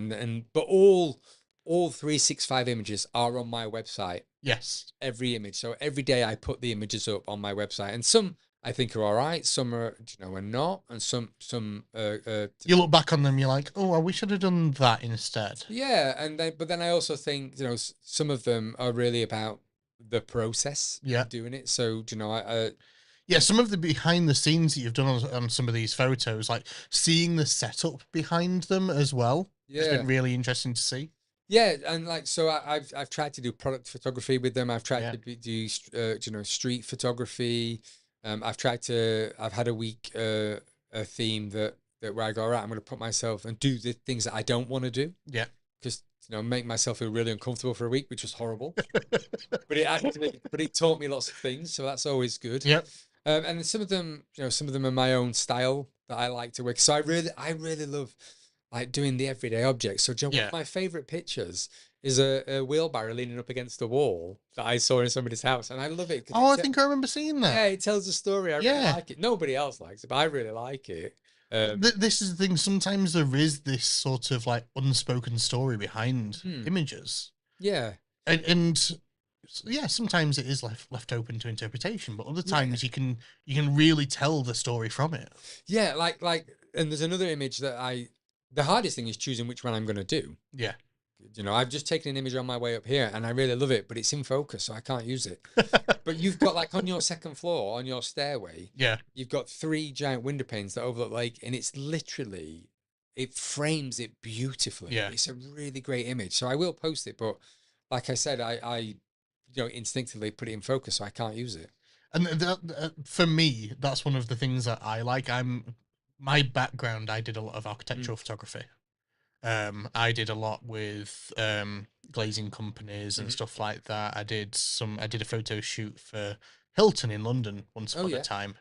but all 365 images are on my website. Yes, every image. So every day I put the images up on my website, and some I think are all right, some are are not, and some you look back on them, you're like, oh, we should have done that instead. Yeah, but then I also think some of them are really about the process of doing it. So some of the behind the scenes that you've done on some of these photos, like seeing the setup behind them as well, has been really interesting to see. Yeah, and so I've tried to do product photography with them. I've tried to do street photography. I've had a week a theme that where I go, all right, I'm going to put myself and do the things that I don't want to do. Yeah, because make myself feel really uncomfortable for a week, which was horrible. but it taught me lots of things, so that's always good. Yep. And some of them are my own style that I like to work. So I really love like doing the everyday objects. So one of my favorite pictures is a wheelbarrow leaning up against the wall that I saw in somebody's house, and I love it. Oh, I think I remember seeing that. Yeah, it tells a story. I really Yeah. like it. Nobody else likes it, but I really like it. This is the thing. Sometimes there is this sort of like unspoken story behind images. Yeah. And yeah, sometimes it is left open to interpretation, but other times you can really tell the story from it. Yeah, and there's another image that the hardest thing is choosing which one I'm going to do. Yeah. You know, I've just taken an image on my way up here and I really love it, but it's in focus, so I can't use it. But you've got like on your second floor, on your stairway, yeah, you've got 3 giant window panes that overlook lake, and it's literally, it frames it beautifully. Yeah. It's a really great image. So I will post it, but like I said, I instinctively put it in focus, so I can't use it. And for me, that's one of the things that I like. My background, I did a lot of architectural photography. I did a lot with glazing companies and stuff like that. I did a photo shoot for Hilton in London once upon a time.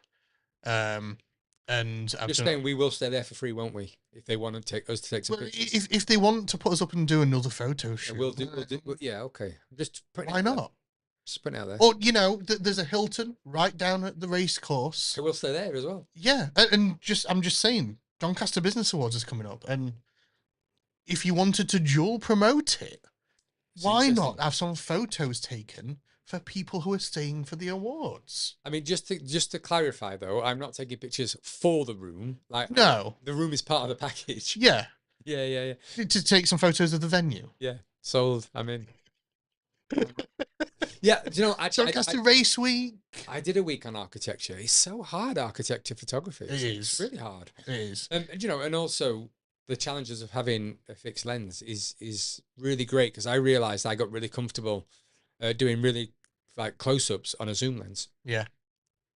And I've just saying, we will stay there for free, won't we? If they want to take some pictures. If they want to put us up and do another photo shoot, we'll do. Yeah, okay. Just why not? Just putting it out there. Or there's a Hilton right down at the race course. We'll stay there as well. Yeah, and I'm just saying, Doncaster Business Awards is coming up, and if you wanted to dual promote it, why not have some photos taken for people who are staying for the awards? I mean, just to clarify though, I'm not taking pictures for the room. Like, no, the room is part of the package. Yeah. Yeah. To take some photos of the venue. Yeah, sold. I'm in. Yeah, do you know, Doncaster Race Week. I did a week on architecture. It's so hard, architecture photography. It's really hard. It is. And and also the challenges of having a fixed lens is really great, because I realized I got really comfortable doing really like close-ups on a zoom lens. Yeah.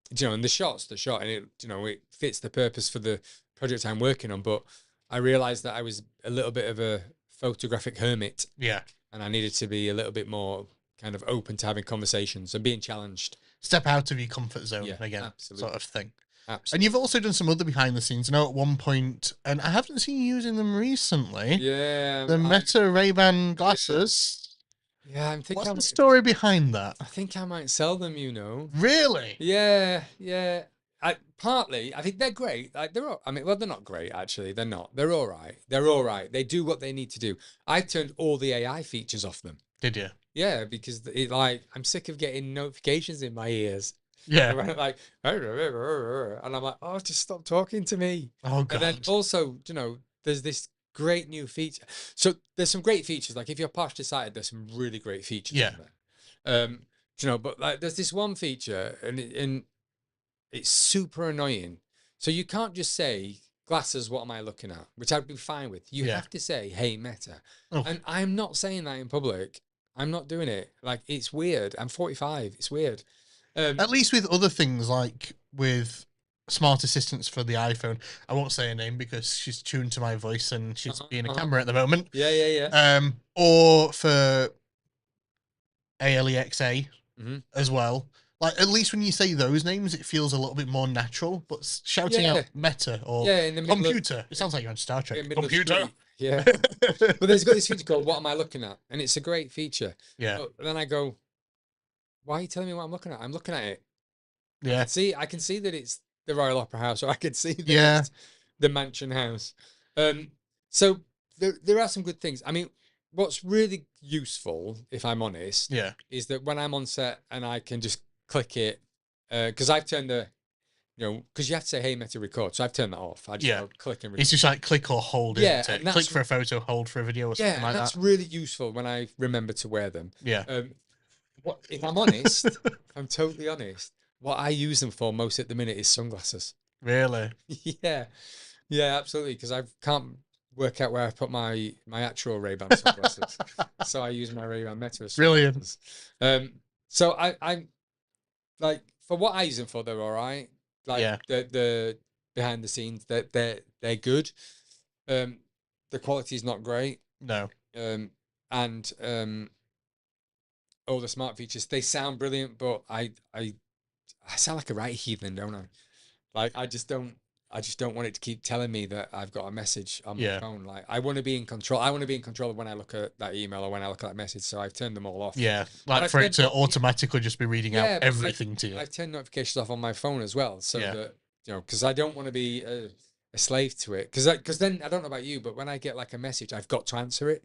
And the shot, and it it fits the purpose for the project I'm working on. But I realized that I was a little bit of a photographic hermit. Yeah. And I needed to be a little bit more kind of open to having conversations and being challenged. Step out of your comfort zone again, absolutely. sort of thing. Absolutely. And you've also done some other behind the scenes. I know at one point, and I haven't seen you using them recently. Yeah. The Meta Ray-Ban glasses. Yeah, I'm thinking. What's the story behind that? I think I might sell them, Really? Yeah. I think they're great. Like, they're not great, actually. They're not. They're all right. They do what they need to do. I turned all the AI features off them. Did you? Yeah, because I'm sick of getting notifications in my ears. Yeah. Like, and I'm like, oh, just stop talking to me. Oh, God. And then also, there's this great new feature. So there's some great features. Like, if you're partially sighted, there's some really great features. Yeah. There. But like, there's this one feature, and it's super annoying. So you can't just say, glasses, what am I looking at? Which I'd be fine with. You have to say, hey, Meta. Oh. And I'm not saying that in public. I'm not doing it. Like, it's weird. I'm 45. It's weird. At least with other things, like with smart assistants for the iPhone, I won't say her name because she's tuned to my voice and she's being a camera at the moment. Yeah. Or for Alexa as well. Like, at least when you say those names, it feels a little bit more natural. But shouting out Meta or in the computer, it sounds like you're on Star Trek. Computer. Yeah. But there's got this feature called What Am I Looking At? And it's a great feature. Yeah. But then I go, why are you telling me what I'm looking at? I'm looking at it. Yeah. I can see that it's the Royal Opera House, or I can see that it's the Mansion House. So there are some good things. I mean, what's really useful, if I'm honest, is that when I'm on set and I can just click it, because I've turned the, because you have to say, hey, Meta, record. So I've turned that off. I just click and record. It's just like click or hold, isn't it? Click for a photo, hold for a video or something like that. That's really useful when I remember to wear them. Yeah. If I'm honest, if I'm totally honest, what I use them for most at the minute is sunglasses. Really? Yeah, absolutely. Because I can't work out where I put my actual Ray-Ban sunglasses, so I use my Ray-Ban Meta. Brilliant. So I'm like, for what I use them for, they're all right. Like the behind the scenes, they're good. The quality is not great. No. And all the smart features, they sound brilliant, but I sound like a right heathen, don't I? Like, I just don't. I just don't want it to keep telling me that I've got a message on my Yeah. phone. Like, I want to be in control. I want to be in control of when I look at that email or when I look at that message. So I've turned them all off. Yeah, But like I've for it turned to off- automatically just be reading out Yeah, but everything to you. I've turned notifications off on my phone as well, so Yeah. that because I don't want to be a slave to it. Because then I don't know about you, but when I get like a message, I've got to answer it.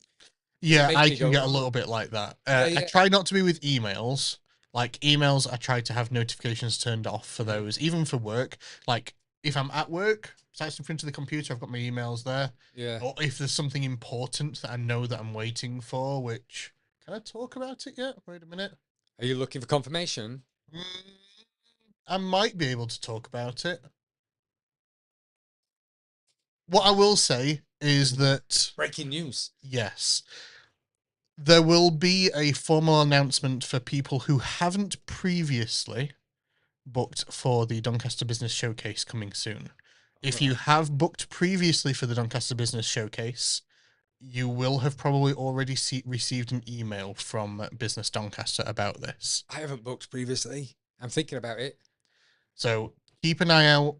Yeah, makes I me can go, get a "Oh." little bit like that. Yeah, I yeah. try not to be with emails. Like emails, I try to have notifications turned off for those, even for work. Like if I'm at work, sat in front of the computer, I've got my emails there. Yeah. Or if there's something important that I know that I'm waiting for, which can I talk about it yet? Wait a minute. Are you looking for confirmation? Mm, I might be able to talk about it. What I will say is that Breaking news. yes, there will be a formal announcement for people who haven't previously booked for the Doncaster Business Showcase coming soon. If you have booked previously for the Doncaster Business Showcase, you will have probably already received an email from Business Doncaster about this. I haven't booked previously. I'm thinking about it. So keep an eye out,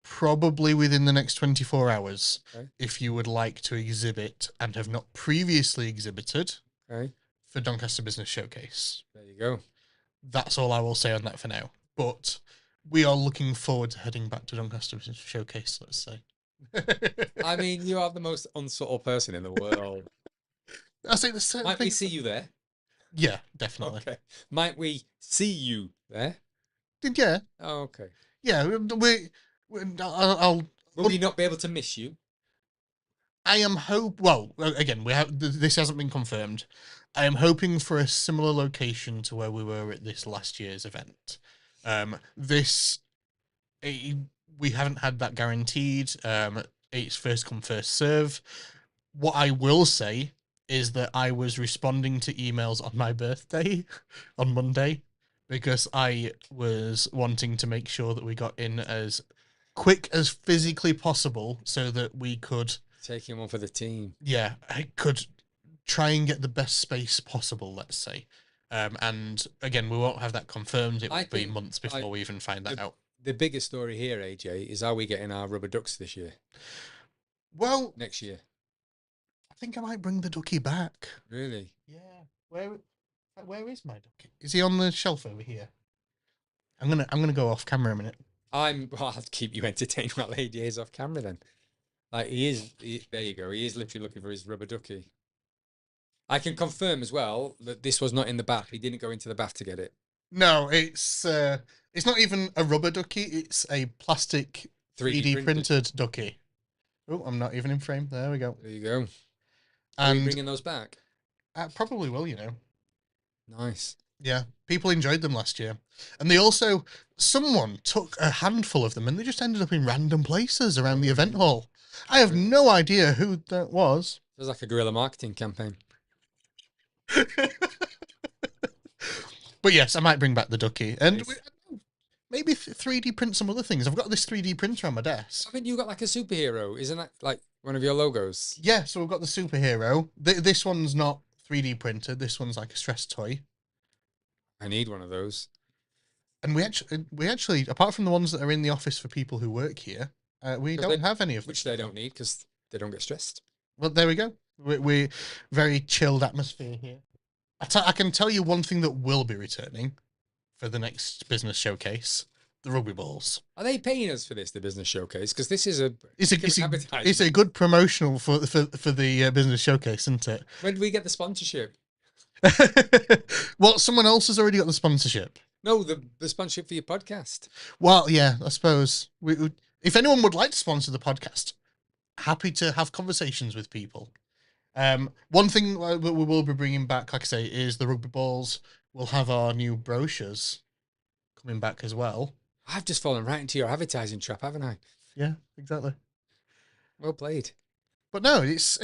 probably within the next 24 hours, Okay. if you would like to exhibit and have not previously exhibited Okay. for Doncaster Business Showcase. There you go. That's all I will say on that for now. But we are looking forward to heading back to Doncaster Business Showcase, let's say. I mean, you are the most unsubtle person in the world. I say the same Might thing. we see you there? Yeah, definitely. Okay. Might we see you there? Yeah, Oh, okay. yeah. I'll Will we not be able to miss you? I am hope. Well, again, we have this hasn't been confirmed. I am hoping for a similar location to where we were at this last year's event. This we haven't had that guaranteed. It's first come first serve. What I will say is that I was responding to emails on my birthday on Monday because I was wanting to make sure that we got in as quick as physically possible so that we could Taking one for the team. yeah, I could try and get the best space possible, let's say. And again, we won't have that confirmed. It will be months before we even find that out. The biggest story here, AJ, is are we getting our rubber ducks this year? Well, Next year. I think I might bring the ducky back. Really? Yeah. Where is my ducky? Is he on the shelf over here? I'm gonna go off camera a minute. Well, I'll keep you entertained while AJ is off camera then. Like there you go. He is literally looking for his rubber ducky. I can confirm as well that this was not in the bath. He didn't go into the bath to get it. No, it's not even a rubber ducky. It's a plastic 3D printed ducky. Oh, I'm not even in frame. There we go. There you go. And are you bringing those back? I probably will, Nice. Yeah, people enjoyed them last year. And they also, someone took a handful of them and they just ended up in random places around the event hall. I have no idea who that was. It was like a guerrilla marketing campaign. But yes, I might bring back the ducky. And maybe 3D print some other things. I've got this 3D printer on my desk. Haven't you got like a superhero? Isn't that like one of your logos? Yeah, so we've got the superhero. This one's not 3D printed. This one's like a stress toy. I need one of those. And we actually, apart from the ones that are in the office for people who work here, we don't have any of them. Which they don't need because they don't get stressed. Well, there we go. We're very chilled atmosphere here. I can tell you one thing that will be returning for the next business showcase: the rugby balls. Are they paying us for this, the business showcase? Because this is it's a good promotional for the business showcase, isn't it? When do we get the sponsorship? Well, someone else has already got the sponsorship. No, the sponsorship for your podcast. Well, yeah, I suppose if anyone would like to sponsor the podcast, happy to have conversations with people. One thing we will be bringing back, like I say, is the rugby balls. We'll have our new brochures coming back as well. I've just fallen right into your advertising trap, haven't I? Yeah, exactly. Well played. But no, it's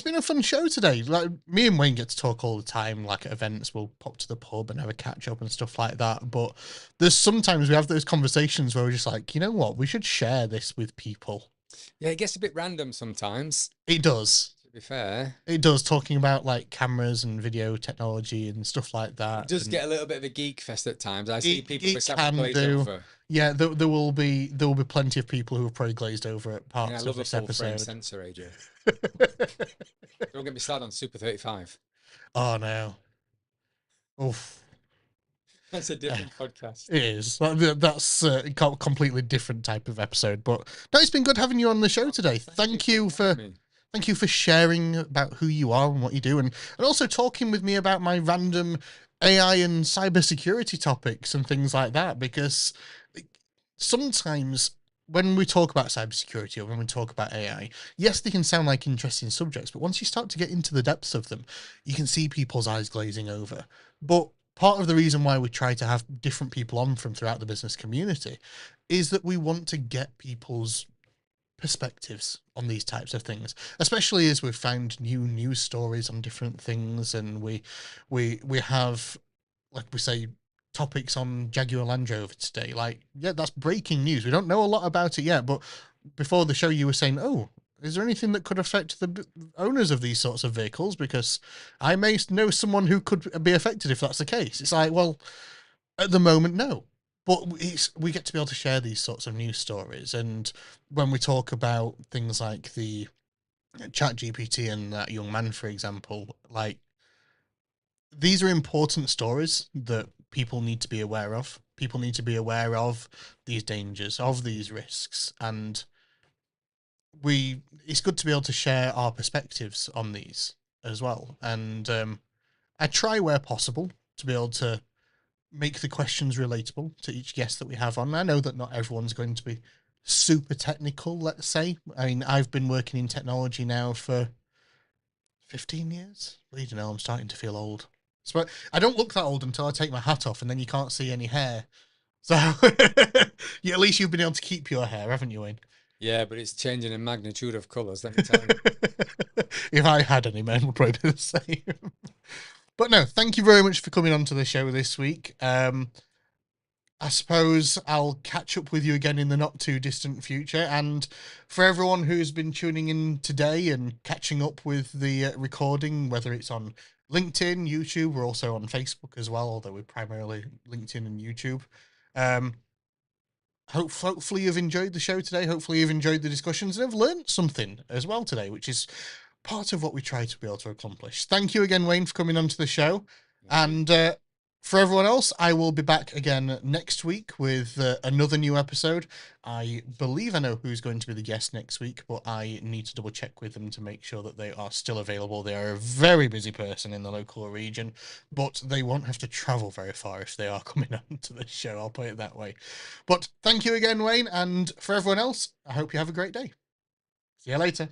been a fun show today. Like me and Wayne get to talk all the time. Like at events, we'll pop to the pub and have a catch up and stuff like that. But there's sometimes we have those conversations where we're just like, you know what, we should share this with people. Yeah, it gets a bit random sometimes. It does. To be fair, it does. Talking about like cameras and video technology and stuff like that. It does get a little bit of a geek fest at times. I see people it with can do. Yeah, there will be plenty of people who have probably glazed over at Yeah, I parts of love a this full frame episode. sensor, AJ. Don't get me started on Super 35. Oh no. Oof. That's a different podcast. It is. That's a completely different type of episode. But no, it's been good having you on the show today. Thank you for sharing about who you are and what you do, and also talking with me about my random AI and cybersecurity topics and things like that. Because sometimes when we talk about cybersecurity or when we talk about AI, yes, they can sound like interesting subjects, but once you start to get into the depths of them, you can see people's eyes glazing over. But part of the reason why we try to have different people on from throughout the business community is that we want to get people's perspectives on these types of things, especially as we've found new news stories on different things, and we have, like we say, topics on Jaguar Land Rover today. Like, yeah, that's breaking news. We don't know a lot about it yet, but before the show you were saying, oh, is there anything that could affect the owners of these sorts of vehicles? Because I may know someone who could be affected if that's the case. It's like, well, at the moment, no. But we get to be able to share these sorts of news stories. And when we talk about things like the ChatGPT and that young man, for example, like, these are important stories that people need to be aware of. People need to be aware of these dangers, of these risks. And it's good to be able to share our perspectives on these as well. And I try where possible to be able to make the questions relatable to each guest that we have on. I know that not everyone's going to be super technical, let's say. I mean, I've been working in technology now for 15 years. Bleeding hell, I'm starting to feel old. So I don't look that old until I take my hat off and then you can't see any hair. So yeah, at least you've been able to keep your hair, haven't you, Wayne? Yeah, but it's changing in magnitude of colours, let me tell you. If I had any men, would probably be the same. But no, thank you very much for coming on to the show this week. I suppose I'll catch up with you again in the not too distant future. And for everyone who's been tuning in today and catching up with the recording, whether it's on LinkedIn, YouTube, we're also on Facebook as well, although we're primarily LinkedIn and YouTube. Hopefully you've enjoyed the show today. Hopefully you've enjoyed the discussions and have learned something as well today, which is part of what we try to be able to accomplish. Thank you again, Wayne, for coming onto the show. And for everyone else, I will be back again next week with another new episode. I believe I know who's going to be the guest next week, but I need to double check with them to make sure that they are still available. They are a very busy person in the local region, but they won't have to travel very far if they are coming on to the show. I'll put it that way. But thank you again, Wayne. And for everyone else, I hope you have a great day. See you later.